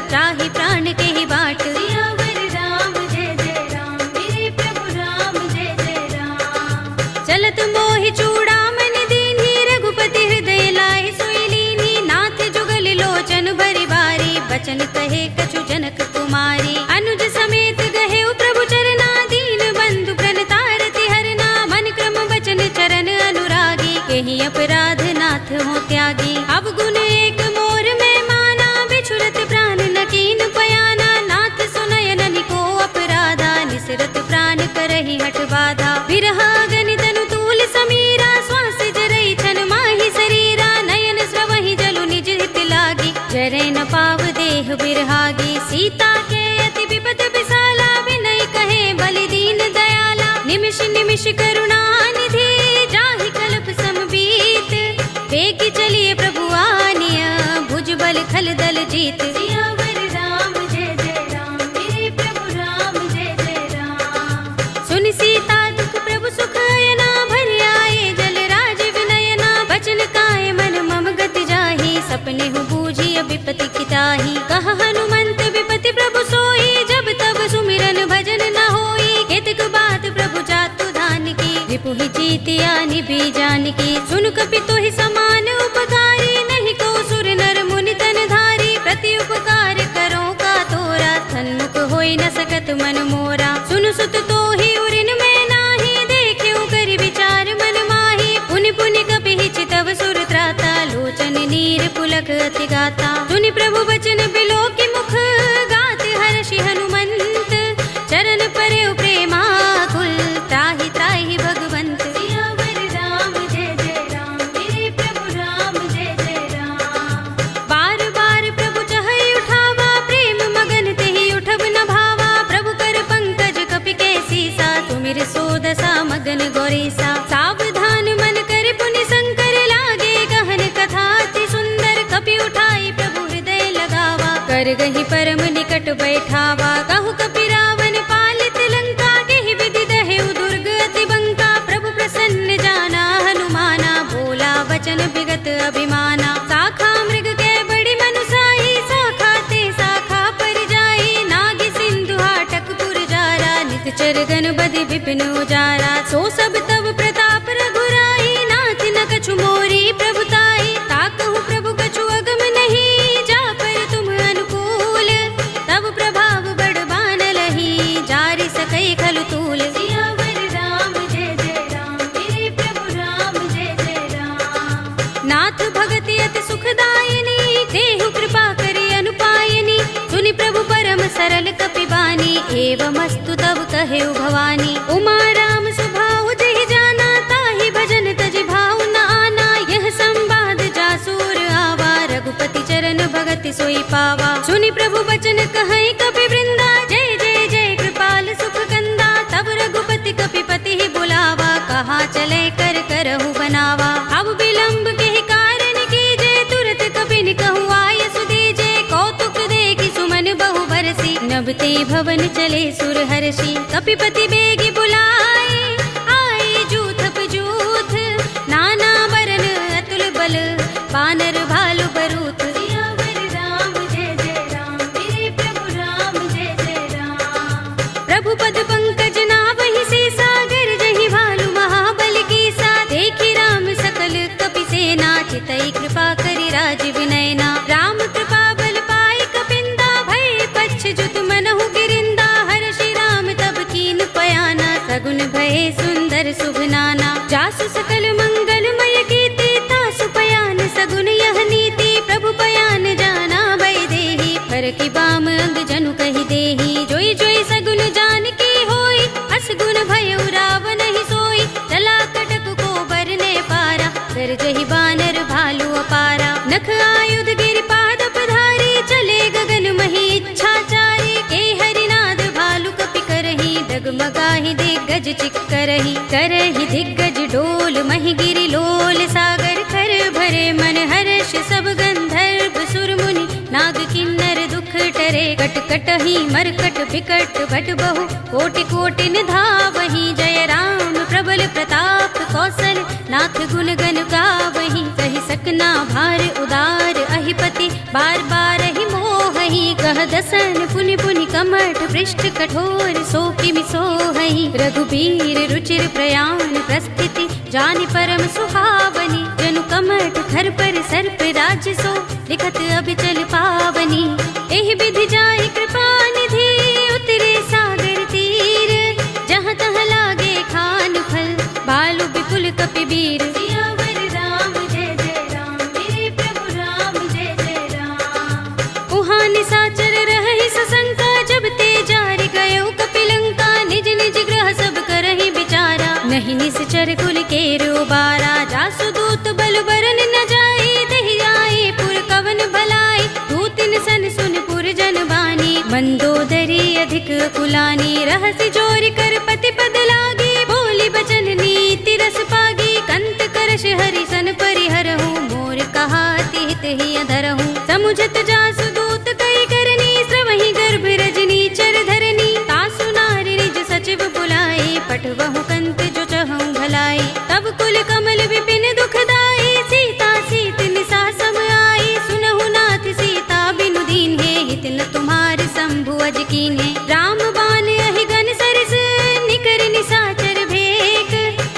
त्राहि प्राण के ही बाट। सियावर राम जय जय राम, मेरे प्रभु राम जय जय राम। चलत मोहि चूड़ामन दीन्ही, रघुपति हृदय लाए सोई लीन्ही। नाथ जुगल लोचन भरि बारी, बचन कहे कछु जनक कुमारी। अनुज समेत गहे प्रभु चरना, दीन बंधु प्रणतारति हरना। मन क्रम बचन चरण अनुरागी, केहि अपराध नाथ हो त्यागी। अब गुण एक मोर में माना, बिछुरत प्राण न कीन पयाना। नाथ सुनयन निको अपराधा, निसरत प्राण करहि हठ बाधा। विरहा गनि तनु तूल समीरा, श्वास जरई छन माहि शरीरा। नयन स्रवहि जलु निज हित लागी, जरै न पाव देह बिरहागी। सीता के अति विपद विसाला, विनय कहे बलि दीन दयाला। निमिष निमिष करुणा निधि, जाहि कल्प समबीत। वेगी चलिए प्रभु आनिया, भुज बल खल दल जीत। सियावर राम जय जय राम, मेरे प्रभु राम जय जय राम। सुनि सीता दुख प्रभु सुख अयना, भरि आए जल राज विनयना। बचन काए मन मम गति जाहि, सपने हु बूझी विपति किताही। कहा हनुमंत विपति प्रभु सोई, जब तब सुमिरन भजन न होई। केतक बात प्रभु जातु धान की, रिपुहि जीतिया निभि जानकी। सुन कपि तोहि समान उपकारी, नहीं को सुर नर मुनि तन धारी। प्रति उपकार करो का तोरा, सन्मुख होई न सकत मन मोरा। सुन सुत तोहि उरिन में नाही, देख्यो करि विचार मन माही। पुनि पुनि कपि चितव सुर त्राता, लोचन नीर पुलक अति गाता। सुनि प्रभु बचन बिलोकि मुख, गात हर्षि हनुमंत। चरण परे प्रेमाकुल, त्राहि त्राहि भगवंत। सियावर राम जय जय राम, मेरे प्रभु राम जय जय राम। बार बार प्रभु चहई उठावा, प्रेम मगन तेहि उठब न भावा। प्रभु कर पंकज कपि के सीसा, तुमिर सोदसा मगन गौरीसा। सावधान मन कर पुनि शंकर, लागे गहन कथा अति सुंदर। कपि उठाई प्रभु हृदय लगावा, कर गहि परम निकट बैठावा। कहु कपि रावण पालित लंका, केहि विधि दहेउ दुर्ग अति बंका। प्रभु प्रसन्न जाना हनुमाना, बोला वचन विगत अभिमाना। शाखा मृग के बड़ी मनुसाही, शाखा ते शाखा पर जाई। नागी सिंधु हाटक पुर जारा, नित गन बदि विपिन उजारा। सो सब तब प्रताप रघुराई, नाथ न कछु मोरी प्रभुताई। ताकहु प्रभु कछु अगम नहीं, जा पर तुम अनुकूल। तब प्रभाव बड़ बानलहि, जारि सकई खलु तूल। सियावर राम जय जय राम, मेरे प्रभु राम जय जय राम। नाथ भगति अति सुखदायिनी, देहु कृपा करि अनुपायिनी। सुनि प्रभु परम सरल कपि बानी, एवमस्तु तब कहेउ भवानी। उमा राम सुभाउ जहि जाना, ताहि भजन तजि भाउ न आना। यह संवाद जासूर आवा, रघुपति चरण भगति सोई पावा। सुनि प्रभु बचन कहै कपि वृंदा, जय जय जय कृपाल सुख कंदा। तब रघुपति कपिपति ही बुलावा, कहा चले कर करहु बनावा। अब विलंब के कारण कीजे, तुरत कपिन कहु आय सुदीजे। कौतुक देखि सुमन बहु बरसी, नभते भवन चले सुर हर्षि। कपिपति बेगी बुलाए, आए जूथप जूथ। नाना बरन अतुल बल, बानर भालु बरूथ। सियावर राम जय जय राम, मेरे प्रभु राम जय जय राम। प्रभु पद पंकज नावहि सीसा, गरजहि भालु महाबल कीसा। देखि राम सकल कपि सेना, चितई कृपा करि राज विनयना। राम कृपा बल पाई कपिंदा, भय पच्छ जुत मनहु गिरिंदा। हर्षि राम तब कीन पयाना, सगुन भये सुंदर शुभ नाना। जासु सकल मंगलमय कीर्ति, तासु पयान सगुन यह नीति। प्रभु पयान जाना भय देहि, फरकि बाम अंग जनु कहि देहि। जोई जोई सगुन जानकी होई, असगुन भयउ रावण ही सोई। चला कटक को बरने पारा, गरजहि बानर भालु अपारा। नख आयुध गिरिपाद पधारी, चले गगन मही इच्छाचारी। के हरिनाद भालु कपि करहि, डगमगाहि दिग्गज चिक्करहि। करहि दिग्गज डोल महि गिरि लोल, सागर खर भरे मन हर्ष। सब गंधर्व सुर मुनि नाग किन्नर दुख टरे। कट कटहि मरकट बिकट भट बहु, कोटि कोटि निधावहि। जय राम प्रबल प्रताप कौशल नाथ गुण गण गावहीं। कहि सकना भार उदार अहिपति बार बार ही मोहहि। कह दसन पुनि पुनि कमठ पृष्ठ कठोर सो किमि सोहहि। रघुबीर रुचिर प्रयाण प्रस्थिति जानि परम सुहावनी। जनु कमठ खर पर सर्प राज सो लिखत अभिचल पावनी। एहि विधि जाहि कृपा निधि उतरे सागर तीर। जहाँ तहाँ लागे खान फल भालु विपुल कपिबीर। सियावर राम जय जय राम मेरे प्रभु राम जय जय राम। उहाँ निशाचर रहहि सशंका जब ते जारि गयो कपिलंका। निज निज ग्रह सब करहि विचारा नहीं निश्चर कुल केरो बारा। जासु दूत बल बरन न जाई दहि आए पुर कवन भलाई। दूतिन सन सुन पुर जन बानी मंदोदरी अधिक कुलानी। रहसि जोरि कर पति पद लागी बोली बचन नीति रस पागी। कंत करश हरि सन परिहरहु मोर कहा तिहित ही अधरहु। समुझत जासु दूत कई करनी श्रवहि गर्भ रजनी चर धरनी। तासु नारि निज सचिव बुलाए पठवहु कंत जो चहु भलाई। तब कुल कमल विपिन दुखदाई सीता सीत निसा सम आई। सुनहु नाथ सीता बिनु दीन है हित न तुम्हार शंभु अज कीन्हे। राम बाण अहि गन सरस निकर निशाचर भेक।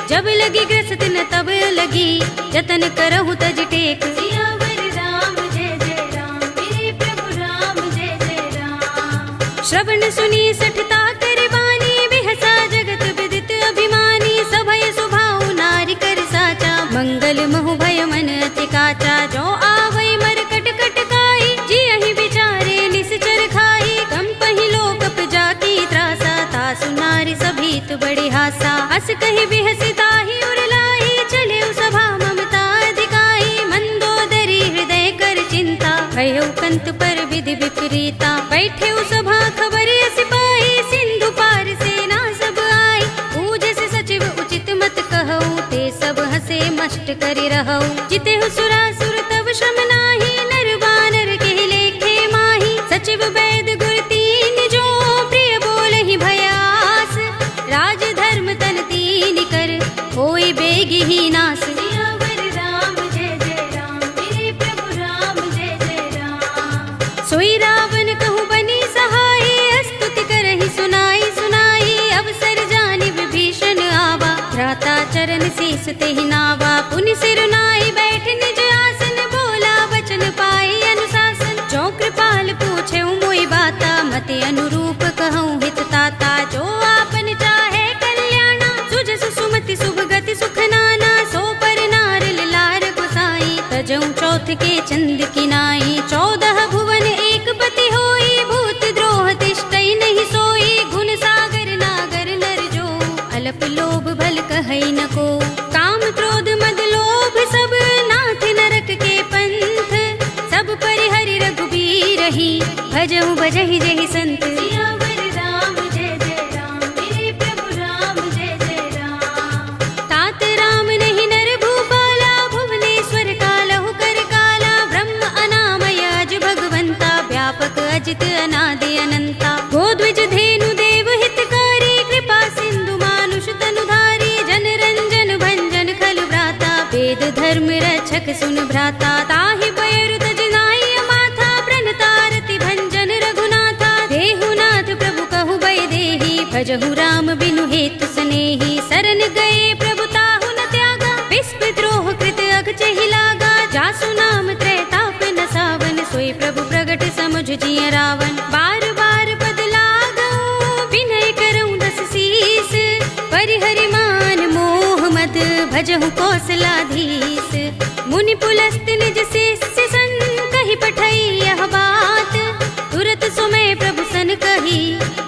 जब लगी ग्रसत न तब लगी जतन करहु तज टेक। सियावर राम जय जय राम मेरे प्रभु राम जय जय राम। श्रवण सुनी सठता कर बानी बिहसा जगत विदित अभिमानी। सभय सुभाउ नारी कर साचा मंगल महु भय मन अति काचा। जो आवै मर कट कट काई जियहि विचारे निश्चर खाई। कंपहि लोकप जाकी त्रासा तासु नारी सभीत बड़े हासा। हस कहि बिहसि ताहि उर लाई चले सभा ममता अधिकाई। मंदोदरी हृदय कर चिंता भयो कंत पर विधि विपरीता। बैठे सभा खबर सिपाही सिंधु पार सेना सब आई। पूजस सचिव उचित मत कहऊ ते सब हसे मष्ट करि रहऊ। जितेहु सुरासुर तब श्रम नाही नर बानर के लेखे माही। सचिव वैद गुर तीन जो प्रिय बोलहि भयास। राज धर्म तन तीन कर होई बेगी ही नास। सियावर राम जय जय राम मेरे प्रभु राम जय जय राम। सोई रावण कहु बनी सहाय स्तुति करहि सुनाई सुनाई। अवसर जानि विभीषण आवा भ्राता चरण शीस तेहि नावा। पुनि सिर नाई बैठ निज आसन बोला वचन पाई अनुशासन। जो कृपाल पूछे मोई बाता मते अनुरूप कहूँ हित ताता। जो आपन चाहे कल्याणा सुजस सुमति शुभ गति सुख नाना। सो पर नार लार गोसाई तजऊ चौथ के चंद किनाई। 14 भुवन एक पति होई भूत द्रोह तिष्ठई नहीं सोई। गुण सागर नागर नर जो अल्प लोभ भल कहई न को। काम क्रोध मद लोभ सब नाथ नरक के पंथ। सब परिहरि रघुबीर ही भजहु भजहि जहि संत। सियावर राम जय जय राम मेरे प्रभु राम जय जय राम। तात राम नहीं नर भूपाला भुवनेश्वर कालहु कर काला। ब्रह्म अनामय अज भगवंता व्यापक अजित अनादि अनंता। गोद्विज धेनु देव हितकारी कृपा सिंधु मानुष तनुधारी। जन रंजन भंजन खल भ्राता वेद धर्म रक्षक सुन भ्राता। ताहि पयरु तज नाई माथा प्रणतारति भंजन रघुनाथा। देहुनाथ प्रभु कहु बै देहि भजहु राम बिनु हेतु सनेहि। शरण गए प्रभु ताहु न त्यागा विस्प द्रोह कृत अगचहि लागा। जासु नाम त्रैताप न सावन सोई प्रभु प्रगट समुझ जिय रावण। बार बार पद लागऊ विनय करऊँ दस शीस। परिहरि मान मोह मद भजहु कौशलाधीश। मुनि पुलस्त निज शिष्य सन कहि पठई यह बात। तुरत सुमय प्रभु सन कही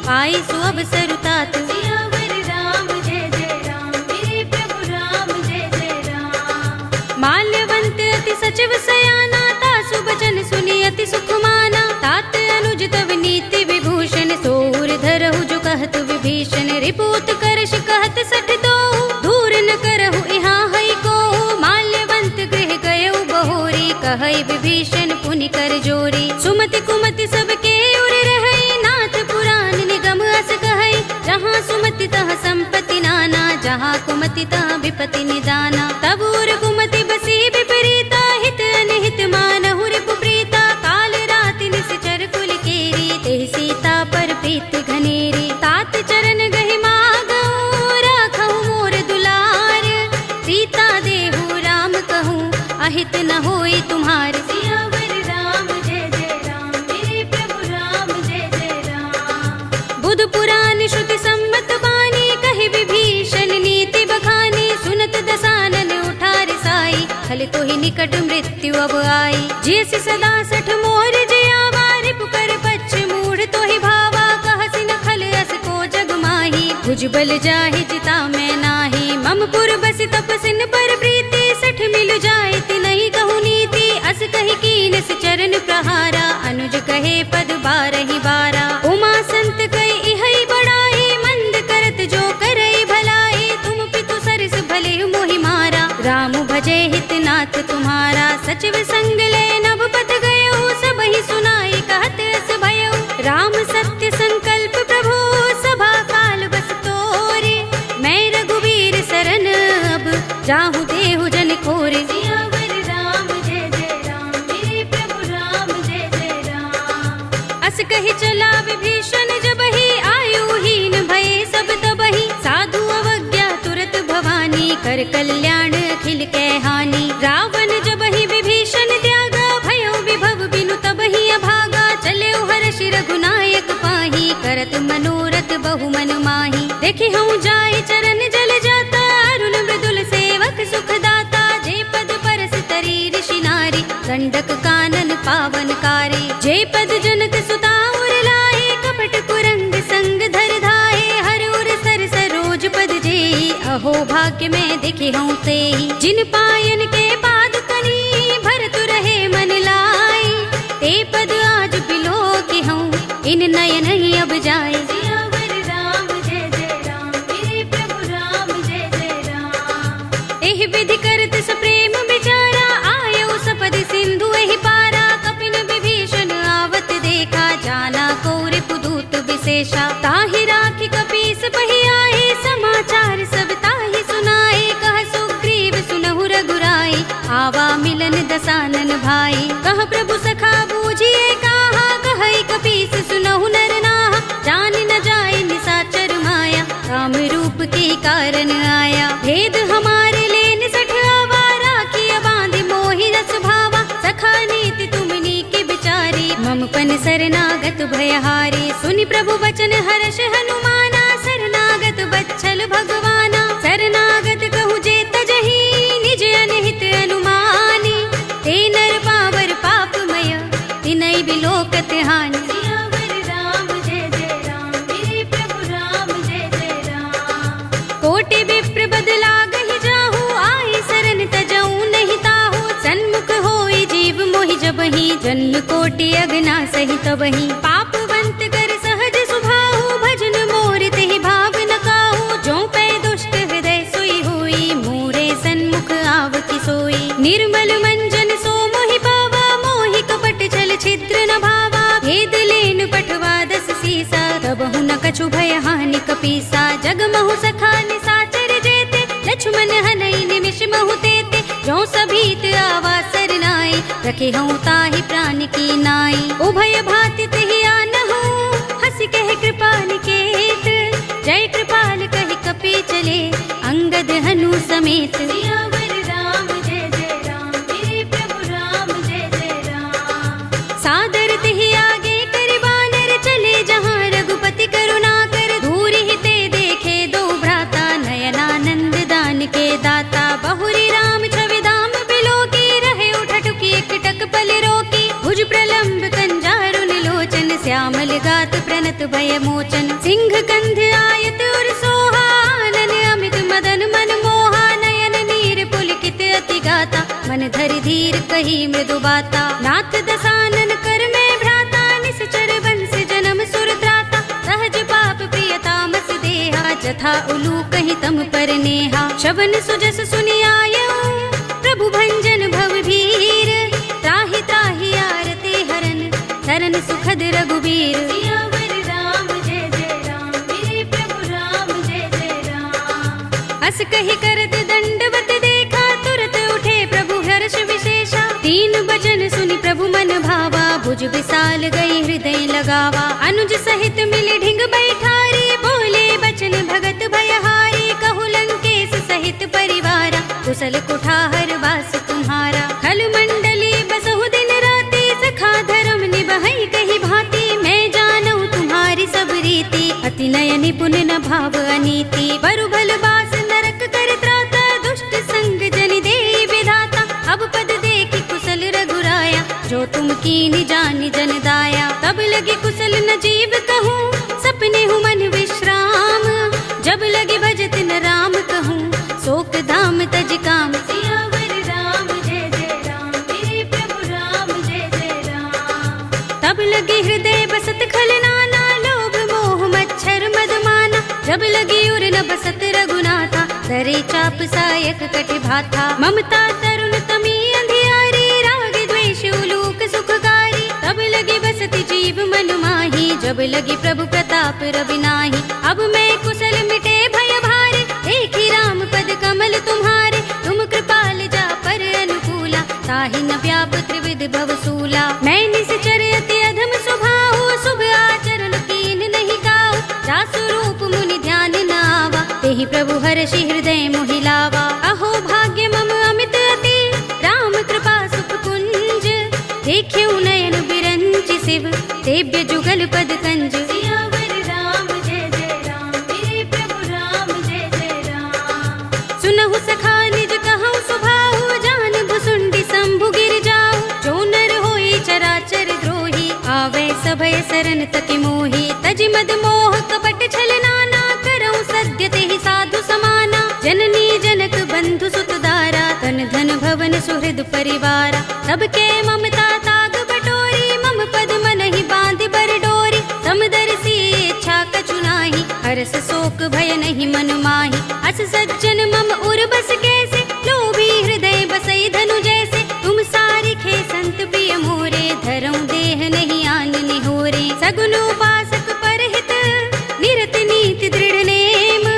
पाई सु अवसर तात। सियावर राम जय जय राम मेरे प्रभु राम जय जय राम। माल्यवंत अति सचिव सयाना तासु बचन सुनि अति सुख माना। तात अनुज तव नीति विभूषण सोर धरहु जो कहत विभीषण। रिपुत करश कहत सठ दो दूर न करहु इहाँ हई को। माल्यवंत गृह गयउ बहोरी कहई विभीषण पुनि कर जोरी। सुमति कुमति सबके उर रहई नाथ पुराण निगम अस कहई। जहाँ सुमति तह संपत्ति नाना जहाँ कुमति ता विपति निदाना। तब उर कुमति बसी विपरीता, हित अनहित मानहु रिपु प्रीता। काल राति निश्चर कुल केरी, तेहि सीता पर प्रीति घनेरी। तात चरण गहि मागहु, राखहु मोर दुलार। सीता देहु राम कहूँ, अहित न होई तुम्हार। सियावर राम जय जय राम, मेरे प्रभु राम जय जय राम। बुध पुराण श्रुति सम्मत बानी, कहि विभीषण नीति बखानी। सुनत दसानन उठार साई, खल तो ही निकट मृत्यु अब आई। जियसि सदा सठ मोर जियावा, रिपु कर पच्छ मूढ़ तो ही भावा। कहसि न खल अस को जग माही, भुज बल जाहि जिता मैं नाही। मम पुर बसि तपसिन पर प्रीति, सठ मिल जाए तिनहि कहु नीति। अस कहि कीनस चरण प्रहारा, अनुज कहे पद बारहि बारा। उमा संत कहि इहै बड़ाई, मंद करत जो करई भलाई। तुम पितु सरस भले मोहि मारा, राम भजे हित नाथ तुम्हारा। सचिव संग ले नभ पथ गयो, सबहि सुनाई कहत अस भयो। राम सत्य संकल्प प्रभु, सभा काल बस तोरे। मैं रघुवीर सरन अब, जाहु देहु जन खोरे। सियावर राम जय जय राम, मेरे प्रभु राम जय जय राम। अस कहि चला विभीषण जबहि, आयुहीन भये सब तबहि। साधु अवज्ञा तुरत भवानी, कर कल्याण अखिल कै हानि। रावण जबहि विभीषण त्यागा, भयो विभव बिनु तबहि अभागा। चले हर्षि रघुनायक पाही, करत मनोरथ बहु मन माही। देखि हूँ जाय चरण जल जाता, अरुण मृदुल सेवक सुख दाता। जे पद परस तरी ऋषि नारी, गंडक कानन पावन कारी। जे पद जनक सुता उर लाए, कपट कुरंग संग धर धाये। हर उर सर सरोज पद जेई, अहो भाग्य में दिखे हूँ तेई। जिन पायन के पाद कनी, भरत रहे मन लाई। ते पद आज बिलो की हूँ, इन नयन ही अब जाए। सियावर राम जय जय राम, मेरे प्रभु राम जय जय राम। एहि विधि करत सप्रेम विचारा, आयो सपद सिंधु एहि पारा। कपिन विभीषण आवत देखा, जाना को रिपुदूत विशेषा। ताहि राखी कपीस पहि आए, समाचार सब ताहि सुनाए। कह सुग्रीव सुनहु रघुराई, आवा मिलन दसानन भाई। कह प्रभु सखा बूझिए कहा, कहई कपीस सुनहु नर नाहा। जान न जाए निसाचर माया, काम रूप के कारण आया। भेद हमारे लेन सठ आवा, राखिया बांधि मोहि रस भावा। सखा नीति तुमनी के बिचारी, मम पन शरणागत भयहारी। सुनि प्रभु वचन हर्ष हनुमाना, शरणागत बच्छल भगवाना। शरणागत कहु जे तजहि, निज अनहित अनुमानी। ते नर पावर पापमय, तिनहि बिलोकत हानि। सियावर राम जय जय राम, मेरे प्रभु राम जय जय राम। कोटि विप्र बदला गहि जाहु, आई सरन तजऊ नहीं ताहु। सन्मुख होई जीव मोहि जबहि, जन्म कोटि अगना सहि तबहि। पापवंत कर सहज सुभाहु, भजन मोर तेहि भाव न काहू। जो पै दुष्ट हृदय सोई होई, मोरे सन्मुख आवति सोई। निर्मल मंजन सो मोहि पावा, मोहि कपट छल छिद्र न भावा। भेद लेन पठवा दस सीसा, तबहु न कछु भय हानि कपीसा। जग महु सखा निसाचर जेते, लक्ष्मण हनई निमिष महु तेते। जो सभीत आवा सरनाई, रखे हूँ ताहि प्राण की नाई। उभय भाति तेहि आनहु, हंसि कहे कृपाल केत। जय कृपाल कहि कपि चले, अंगद हनु समेत। सियावर राम जय जय राम, मेरे प्रभु राम जय जय राम। सादर तेहि आगे कर बानर, चले जहाँ रघुपति करुणा कर। दूर ही ते देखे दो भ्राता, नयनानंद दान के दाता। बहुरी राम छवि धाम बिलो की, रहे उठटुकी एकटक पल रोकी। भुज प्रलंब कंजारुन लोचन, श्यामल गात प्रणत भय मोचन। सिंह कंध आयत उर सोहा, आनन अमित मदन मन मोहा। नयन नीर पुलकित अति गाता, मन धरि धीर कही मृदु बाता। नाथ दसानन कर में भ्राता, निश्चर बंस जन्म सुर त्राता। सहज पाप प्रिय तामस देहा, जथा उलू कहि तम पर नेहा। शवन सुजस सुनि आयो, प्रभु भंजन भव भीर। त्राहि त्राहि आरती हरन, शरण सुखद रघुबीर। सियावर राम जय जय राम, मेरे प्रभु राम जय जय राम। अस कही करत दंडवत देखा, तुरत उठे प्रभु हर्ष विशेषा। तीन बचन सुनि प्रभु मन भावा, भुज विशाल गई हृदय लगावा। अनुज सहित मिले ढिंग बैठारी, बोले बचन भगत भयहारी। कहु लंकेश सहित परिवारा, कुशल कुठार वास तुम्हारा। खल मंडली बसहु दिन राति, सखा धर्म निबहै कही भांति। मैं जानऊ तुम्हारी सब रीति, अति नय निपुण न भाव अनीति। बरु भल बास नरक कर त्राता, दुष्ट संग जनि देई विधाता। अब पद देखि कुशल रघुराया, जो तुम कीनि जानि जन दाया। तब लगे कुशल न जीव कहूँ, सपने हूँ मन विश्राम। जब लगे भजत न राम कहूँ, शोक धाम तज काम। सियावर राम जय जय राम, मेरे प्रभु राम जय जय राम। तब लगे हृदय बसत खल नाना, लोभ मोह मच्छर मद माना। जब लगी उर न बसत रघुनाथा, धरे चाप सायक कटि भाथा। ममता तरुण तमी अंधियारी, राग द्वेष उलूक सुखकारी। तब लगे बसति जीव मन माही, जब लगी प्रभु प्रताप रवि नाही। अब मैं कुशल मिटे भय भारे, देखी राम पद कमल तुम्हारे। तुम कृपाल जा पर अनुकूला, ताहि न व्याप त्रिविध भवसूला। मैं निश्चर अति अधम स्वभाव, शुभ आचरण कीन नहीं गाओ। जासु रूप मुनि ध्यान न आवा, तेहि प्रभु हर्षि हृदय मोहि लावा। अहो भाग्य मम अमित अति, राम कृपा सुख कुंज। देख्यऊ नयन बिरंचि शिव, सेव्य जुगल पद कंज। सियावर राम जय जय राम, मेरे प्रभु राम जय जय राम। सुनहु सखा निज कहऊँ सुभाहु, जान भुसुंडी शंभु गिर जाऊ। जो नर होई चराचर द्रोही, आवे सभय सरन तकि मोही। तज मद मोह कपट छल नाना, करऊँ सद्य तेहि साधु समाना। जननी जनक बंधु सुत दारा, तन धन भवन सुहृद परिवारा। सबके ममता ताग बटोरी, मम पद मनहि बांधि बर डोरी। समदर्शी इच्छा कछु नाही, हरस शोक भय नहीं मन माही। अस सज्जन मम उर बस कैसे, लोभी हृदय बसई धनु जैसे। तुम सारिखे संत प्रिय मोरे, धरऊँ देह नहीं आन निहोरे। सगुन उपासक परहित, निरत नीति दृढ़ नेम।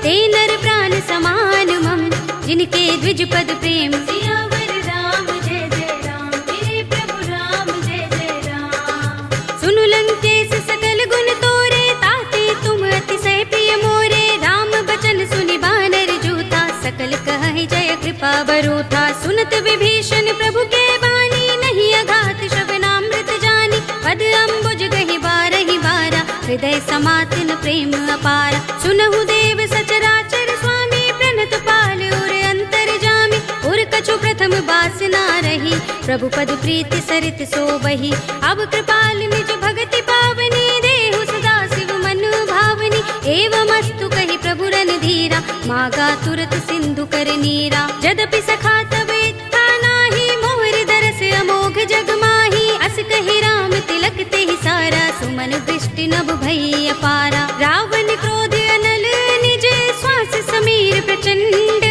ते नर प्राण समान मम, जिनके द्विज पद प्रेम। सियावर राम जय जय राम, मेरे प्रभु राम जय जय राम। सुनु लंकेश सकल गुण तोरे, ताते तुम अतिशय प्रिय मोरे। राम बचन सुनि बानर जूथा, सकल कहहि जय कृपा बरूथा। सुनत विभीषण प्रभु के बानी, नहीं अघात श्रवणामृत जानी। पद अम्बुज गहि बारहि बारा, हृदय समात न प्रेम अपारा। सुनहु देव सचराचर स्वामी, प्रणत पाल उर अंतर जामी। उर कछु प्रथम बासना रही, प्रभु पद प्रीति सरित सोबही। अब कृपाल निज भगति पावनी, देहु सदा शिव मन भावनी। एवमस्तु कहि प्रभु रणधीरा, मागा तुरत सिंधु कर नीरा। यद्यपि सखा तब इत्था नाही, मोहर दरस अमोघ जग माही। अस कहि राम तिलक तेहि सारा, सुमन वृष्टि नभ भई अपारा। रावण क्रोध अनल निज, श्वास समीर प्रचंड।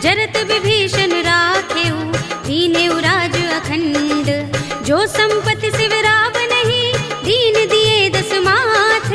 जरत विभीषण राखेऊ, दीनेऊ राज अखंड। जो संपत्ति शिव रावण ही, दीन दिए दस माथ।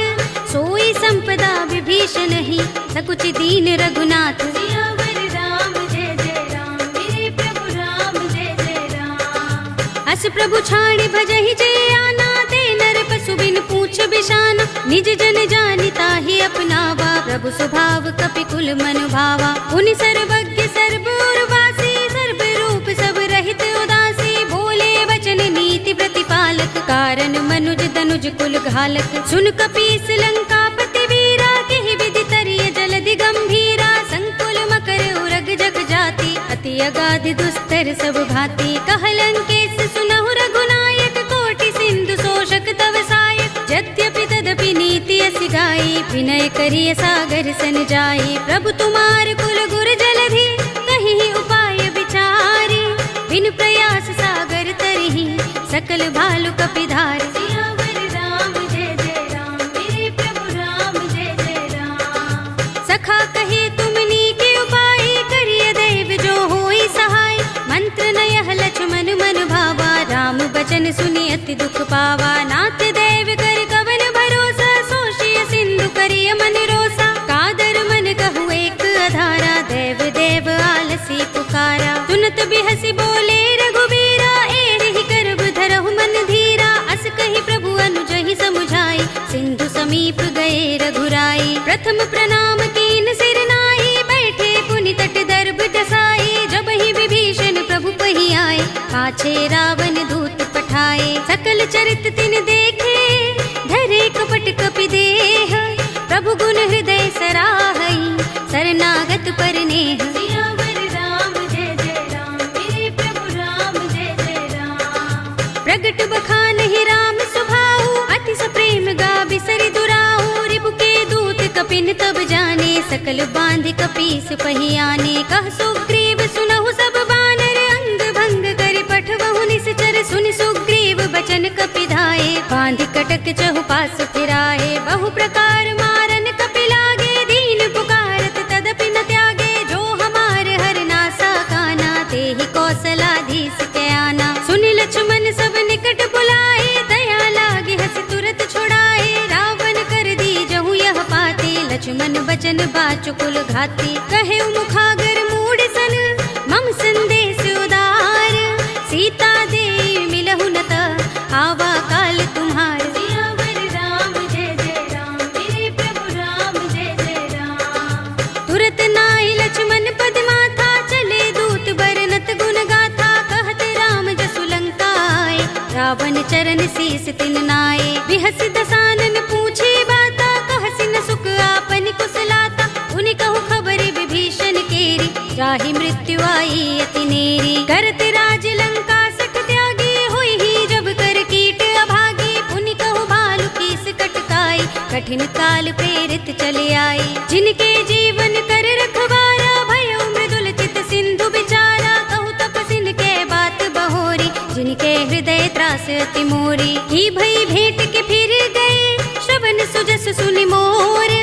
सोई संपदा विभीषण ही, सकुच दीन रघुनाथ। सियावर राम जय जय राम, मेरे प्रभु राम जय जय राम। अस प्रभु छाड़ भजहि जय आना, ते नर पशु बिन पूछ बिशाना। निज जन जानि ताहि अपनावा, प्रभु स्वभाव कपि कुल मन भावा। पुनि सर्वज्ञ सर्व उर्वासी, सर्व रूप सब रहित उदासी। बोले वचन नीति प्रतिपालक, कारण मनुज तनुज कुल घालक। सुन कपीस लंकापति वीरा, केहि विधि तरिय जलधि गंभीरा। संकुल मकर उरग जग जाति, अति अगाध दुस्तर सब भांति। कह लंकेश सुनहु रघुनायक, कोटि सिंधु शोषक तव सायक। यद्यपि तदपि नीति असि गाई, विनय करिय सागर सन जाई। प्रभु तुम्हार कुल गुर जलधि, कहीं उपाय विचारी। बिन प्रयास सागर तरहि, सकल भालु कपिधार। सियावर राम जय जय राम, मेरे प्रभु राम जय जय राम। सखा कहे तुमनी के उपाय, करिय दैव जो होई सहाय। मंत्र नयह लक्ष्मण मन भावा, राम बचन सुनि अति दुख पावा। नाथ दैव कर कवन भरोसा, सोषिय सिंधु करिय मन रोसा। कादर मन कहु एक अधारा, पाछे रावण दूत पठाए, सकल चरित तिन देखे, धरे कपट कपि देह, प्रभु गुण हृदय सराहई, शरणागत पर नेह। सियावर राम जय जय राम, मेरे प्रभु राम जय जय राम। प्रगट बखानहि राम सुभाऊ, अति सप्रेम गा बिसरि दुराऊ, रिपु के दूत कपिन तब जाने, सकल बांध कपीस पहियाने। कह सुग्रीव सुनहु सब बानर, अंग भंग कर पठवहु निश्चर, सुनि सुग्रीव बचन कपि धाये, बांध कटक चहुपास फिराए। बहु प्रकार मारन कपि लागे, दीन पुकारत तदपि न त्यागे, जो हमार हर नासा काना, तेहि कौशलाधीश के आना। सुनि लक्ष्मण सब निकट बुलाए, दया लागे हंस तुरत छुड़ाए, रावण कर दी जहु यह पाते, लक्ष्मण बचन बाचुकुल घाती। कहे मुखागर मूढ़ सन, मम संदेश उदार, सीता दे मिलहु न त, आवा काल तुम्हार। सियावर राम जय जय राम, मेरे प्रभु राम जय जय राम। तुरत नाई लक्ष्मण पद माथा, चले दूत बरनत गुण गाथा, कहत राम जसु लंका आए, रावण चरण शीस तिन नाए। बिहस दसानन पूछे बाता, कहसि न सुख आपन कुशलाता, उनि कहु खबर विभीषण केरी, जाहि मृत्यु आई अति नेरी। करत राज लंका सठ त्यागी, होई ही जब कर कीट अभागी, पुनि कहु भालु कीस कटकाई, कठिन काल प्रेरित चले आई। जिनके जीवन कर रखवारा, भयो मृदुल चित सिंधु बिचारा, कहु तपसिन के बात बहोरी, जिनके हृदय त्रास अति मोरी। की भई भेंट के फिर गए, श्रवण सुजस सुनि मोर,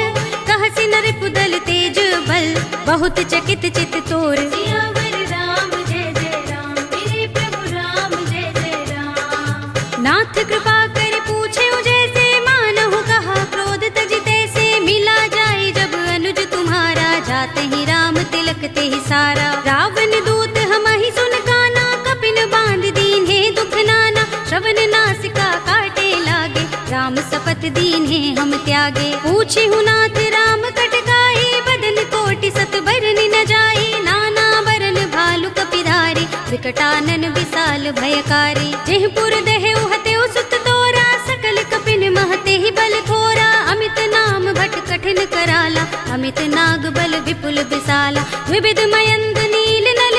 कहसि नर पुदल तेज बल, बहुत चकित चित तोर। सियावर राम जय जय राम, मेरे प्रभु राम जय जय राम। नाथ कृपा कर पूछे जैसे, मानहु कहा क्रोध तज तैसे, मिला जाए जब अनुज तुम्हारा, जाते ही राम तिलक ते ही सारा। रावण दूत हमहि सुन काना, कपिन बांध दीन्हे दुख नाना, श्रवण नासिका काटे लागे, राम सपत दीन्हे हम त्यागे। पूछे नाथ राम कटकाई, बदन कोटि सत बरन न जाई, नाना बरन भालु कपिधारी, विकटानन विशाल भयकारी। जेहपुर दहेउ हतेउ सुत तोरा, सकल कपिन महते ही बल थोरा, अमित नाम भट कठिन कराला, अमित नाग बल विपुल विशाला। विविध मयंद नील नल,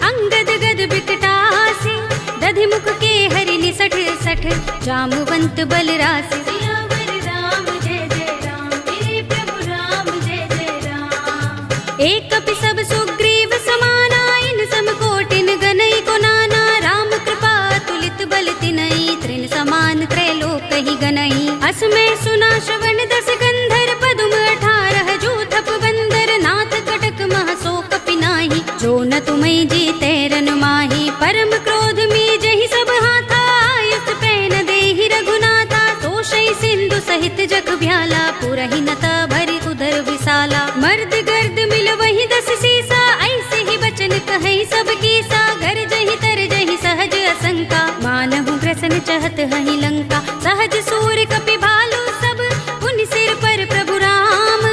अंगद गद बिकटासी, दधि मुख के हरि निसठ सठ, जामुवंत बल रासि। सियावर राम जय जय राम, मेरे प्रभु राम जय जय राम। एक कपि सब सुग्रीव समाना, इन सम कोटिन गनई को नाना, राम कृपा तुलित बल तिनई, तृण समान त्रैलोक ही गनई। असमय सुना श्रवण दस गंधर, पदुम 18 जूथप बंदर, नाथ कटक मह सो कपि नाही, जो न तुम्हें जीते रन माही। परम क्रोध में जहि सब हाथा, आयुष पैन देहि रघुनाथा, तोषई सिंधु सहित जग भ्याला, पुरहि नता भरि उदर विशाला। मर्द गर्द मिल वही 10 सीसा, ऐसे ही बचन कहीं सब कीसा, घर जहि तर जहि सहज असंका, मानहु ग्रसन चहत हहि लंका। सहज सूर कपि भालु सब, पुनि सिर पर प्रभु राम,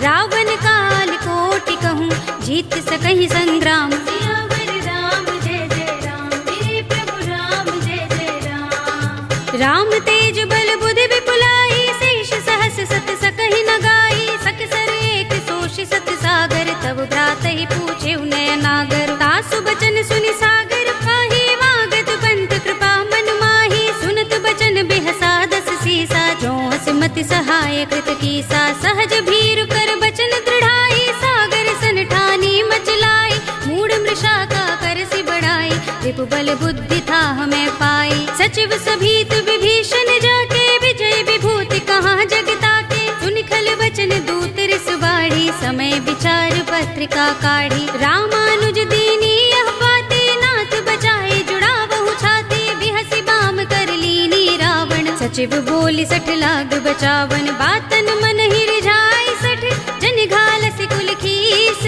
रावण काल कोटि कहूँ, जीत सकहि संग्राम। सियावर राम जय जय राम, मेरे प्रभु राम जय जय राम। राम तेज बल बुद्धि विपुलाई, शेष सहस सत सकहि न गाई, सकसर एक सोषि सत सागर, तब भ्रात ही पूछे नय नागर। तासु बचन सुनि सागर पाही, मागत पंत कृपा मन माही, सुनत बचन बिहसा 10 सीसा, जो हसमति सहाय कृत कीसा। सहज भीरु कर बचन दृढ़ाई, सागर सन ठानी मचलाई, मूढ़ मृषा का कर सि बढ़ाई, रिपु बल बुद्धि था हमें पाई। सचिव सभीत विभीषण जाके, विजय विभूति कहाँ जगता के, सुनि खल बचन दूत रिस बाढ़ी, समय विचार पत्रिका काढ़ी। रामानुज दीनी यह बाते, नाथ बचाए जुड़ा बहु छाते, बिहसि बाम कर लीनी रावण, सचिव बोली 60 लाग बचावन। बातन मन ही रिझाई 60, जन घालसि कुल खीस,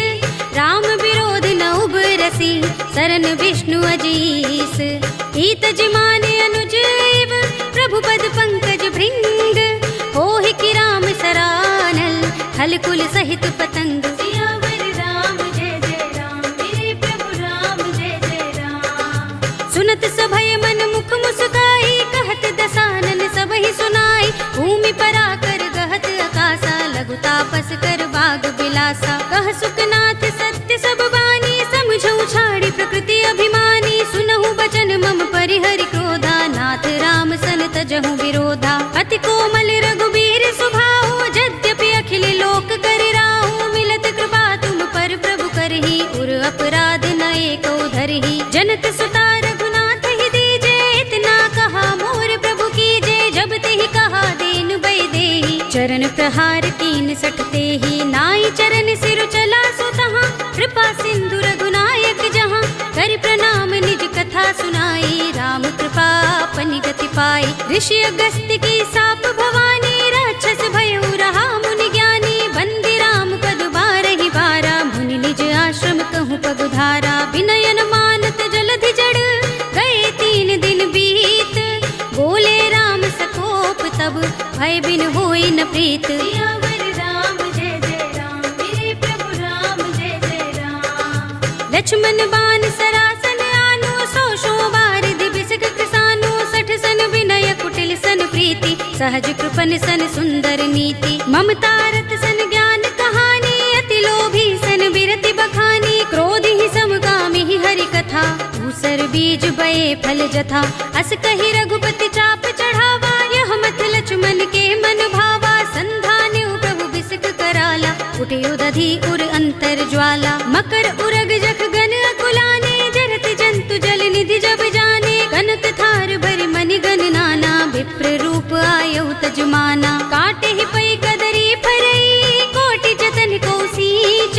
राम विरोध न उबरसी, सरन विष्णु अजीस। ईत जिमाने अनुज एव, प्रभु पद पंकज भृंग, होहि कि राम सरानल, हल कुल सहित पतंग। सियावर राम जय जय राम, मेरे प्रभु राम जय जय राम। सुनत विरोधा। अति कोमल रघुबीर स्वभाव, यद्यपि अखिल लोक कर राहु। मिलत कृपा तुम पर प्रभु करही, उर अपराध न एको धरही। जनत सुता रघुनाथ ही दीजे, इतना कहा मोर प्रभु कीजे। जब तेहि कहा दीन बय देहि, चरण प्रहार कीन सटते ही। नाई चरण सिर चला सो तहाँ, कृपा सिंधु रघुनायक जहाँ। कर प्रणाम निज कथा सुनाई, राम कृपा अपनी गति पाई। ऋषि अगस्त्य की साप भवानी, राक्षस भयउ रहा मुनि ज्ञानी। बंदी राम पद बारहि बारा, मुनि निज आश्रम कहूँ पगुधारा। विनयन मानत जलधि जड़, गए 3 दिन बीत। बोले राम सकोप तब, भय बिन होई न प्रीत। सियावर राम जय जय राम, मेरे प्रभु राम जय जय राम। लक्ष्मण बान सरासन आनो, 100 बार दिबिसक कृसानो। 60 सन विनय कुटिल सन प्रीति, सहज कृपन सन सुंदर नीति। ममता रत सन ज्ञान कहानी, अति लोभी सन बिरति बखानी। क्रोध ही समगामी ही हरि कथा, दूसर बीज बये फल जथा। अस कहि रघुपति चाप चढ़ावा, यह मत लक्ष्मण के मन भावा। संधान्यु प्रभु बिसक कराला, कुटियो दधि उर अंतर ज्वाला। मकर उरग जख गन अकुलाने, जरत जंतु जल निधि जब जाने। कनक थार भरि मनि गन नाना, विप्र रूप आयौ तजमाना। काटे ही पै कदरी फरई, कोटि जतन को सींच।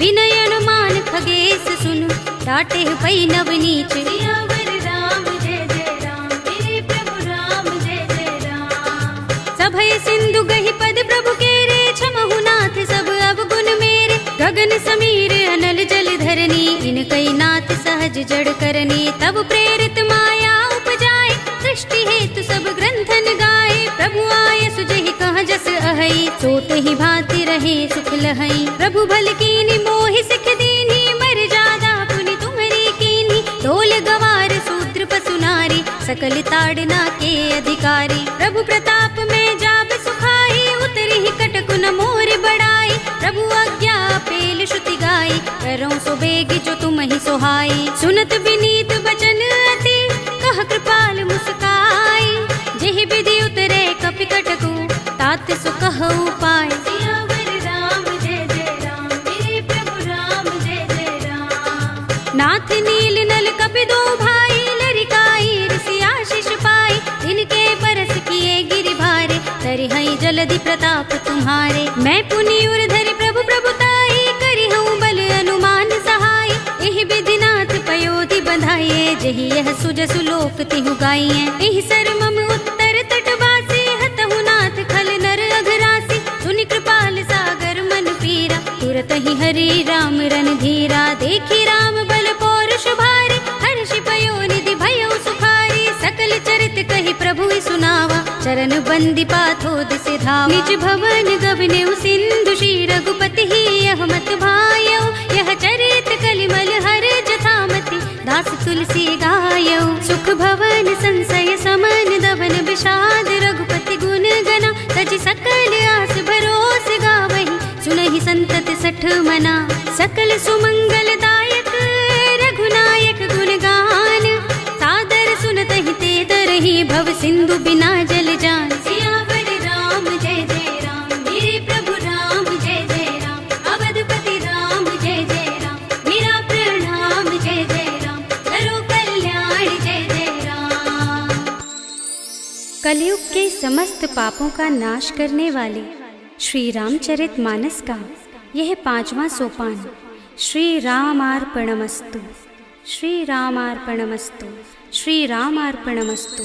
विनयन मान खगेश सुन, डाटे ही पै नवनीच। सियावर राम जय जय राम, मेरे प्रभु राम जय जय राम। सभय सिंधु गहि पद प्रभु केरे, क्षमहु नाथ सब अवगुण मेरे। गगन समीर अनल जल धरनी, इनकई नाथ सहज जड़ करनी। तब प्रेरित माया उपजाए, सृष्टि हेतु सब ग्रंथन गाए। प्रभु आय सुजहि कह जस अहै, सोत ही भांति रहे सुख लहै। प्रभु भल कीनी मोहि सिख दीनी, मर जादा पुनि तुम्हरी कीनी। ढोल गवार शूद्र पशु नारी, सकल ताड़ना के अधिकारी। प्रभु प्रताप में जाब सुखाई, उतरी ही कटकु न मोर बड़ाई। प्रभु आज्ञा पेल श्रुति गाई, करो सो बेग जो तुम ही सोहाई। सुनत विनीत बचन अति, कह कृपाल मुस्काई। जेहि विधि उतरे कपि कटकु, तात सो कहु पाय। सियावर राम जय जय राम, मेरे प्रभु राम जय जय राम। नाथ नील नल कपि दो भाई, लरिकाई ऋषि आशीष पाई। जिनके परस किए गिरि भारे, तरिहै जलधि प्रताप तुम्हारे। मैं पुनि उर धरि प्रभु प्रभुताई, करिहूँ बल अनुमान सहाय। एहि विधि नाथ पयोधि बंधाइए, जेहि यह सुजसु लोक तिहु गाइए। एहि सर मम उत्तर तटवासी, हतहु नाथ खल नर अघरासी। सुनि कृपाल सागर मन पीरा, तुरत ही हरि राम रन धीरा। देखी राम बल पौरुष भारी, हर्षि पयो निधि भयउ सुखारी। सकल चरित कहि प्रभु सुनावा, चरण बंदी पाथो दिस धावा। निज भवन गवनेउ सिंधु, श्री रघुपति ही यह मत भायौ। यह चरित कलिमल हर जथामति, दास तुलसी गायौ। सुख भवन संशय समन, दवन विषाद रघुपति गुण गना। तजि सकल आस भरोस गावहि, सुनहि संतत सठ मना। सकल सुमंगल दायक रघुनायक गुण गान, सादर सुनतहि ते तरहि भव सिंधु बिना जल जान। सियावर राम जय जय राम, मेरे प्रभु राम जय जय राम। अवधपति राम जय जय राम, मेरा प्रणाम जय जय राम। करो कल्याण जय जय राम। कलयुग के समस्त पापों का नाश करने वाले श्री रामचरित मानस का यह 5वां सोपान श्री रामार्पणमस्तु, श्री रामार्पणमस्तु, श्री रामार्पणमस्तु।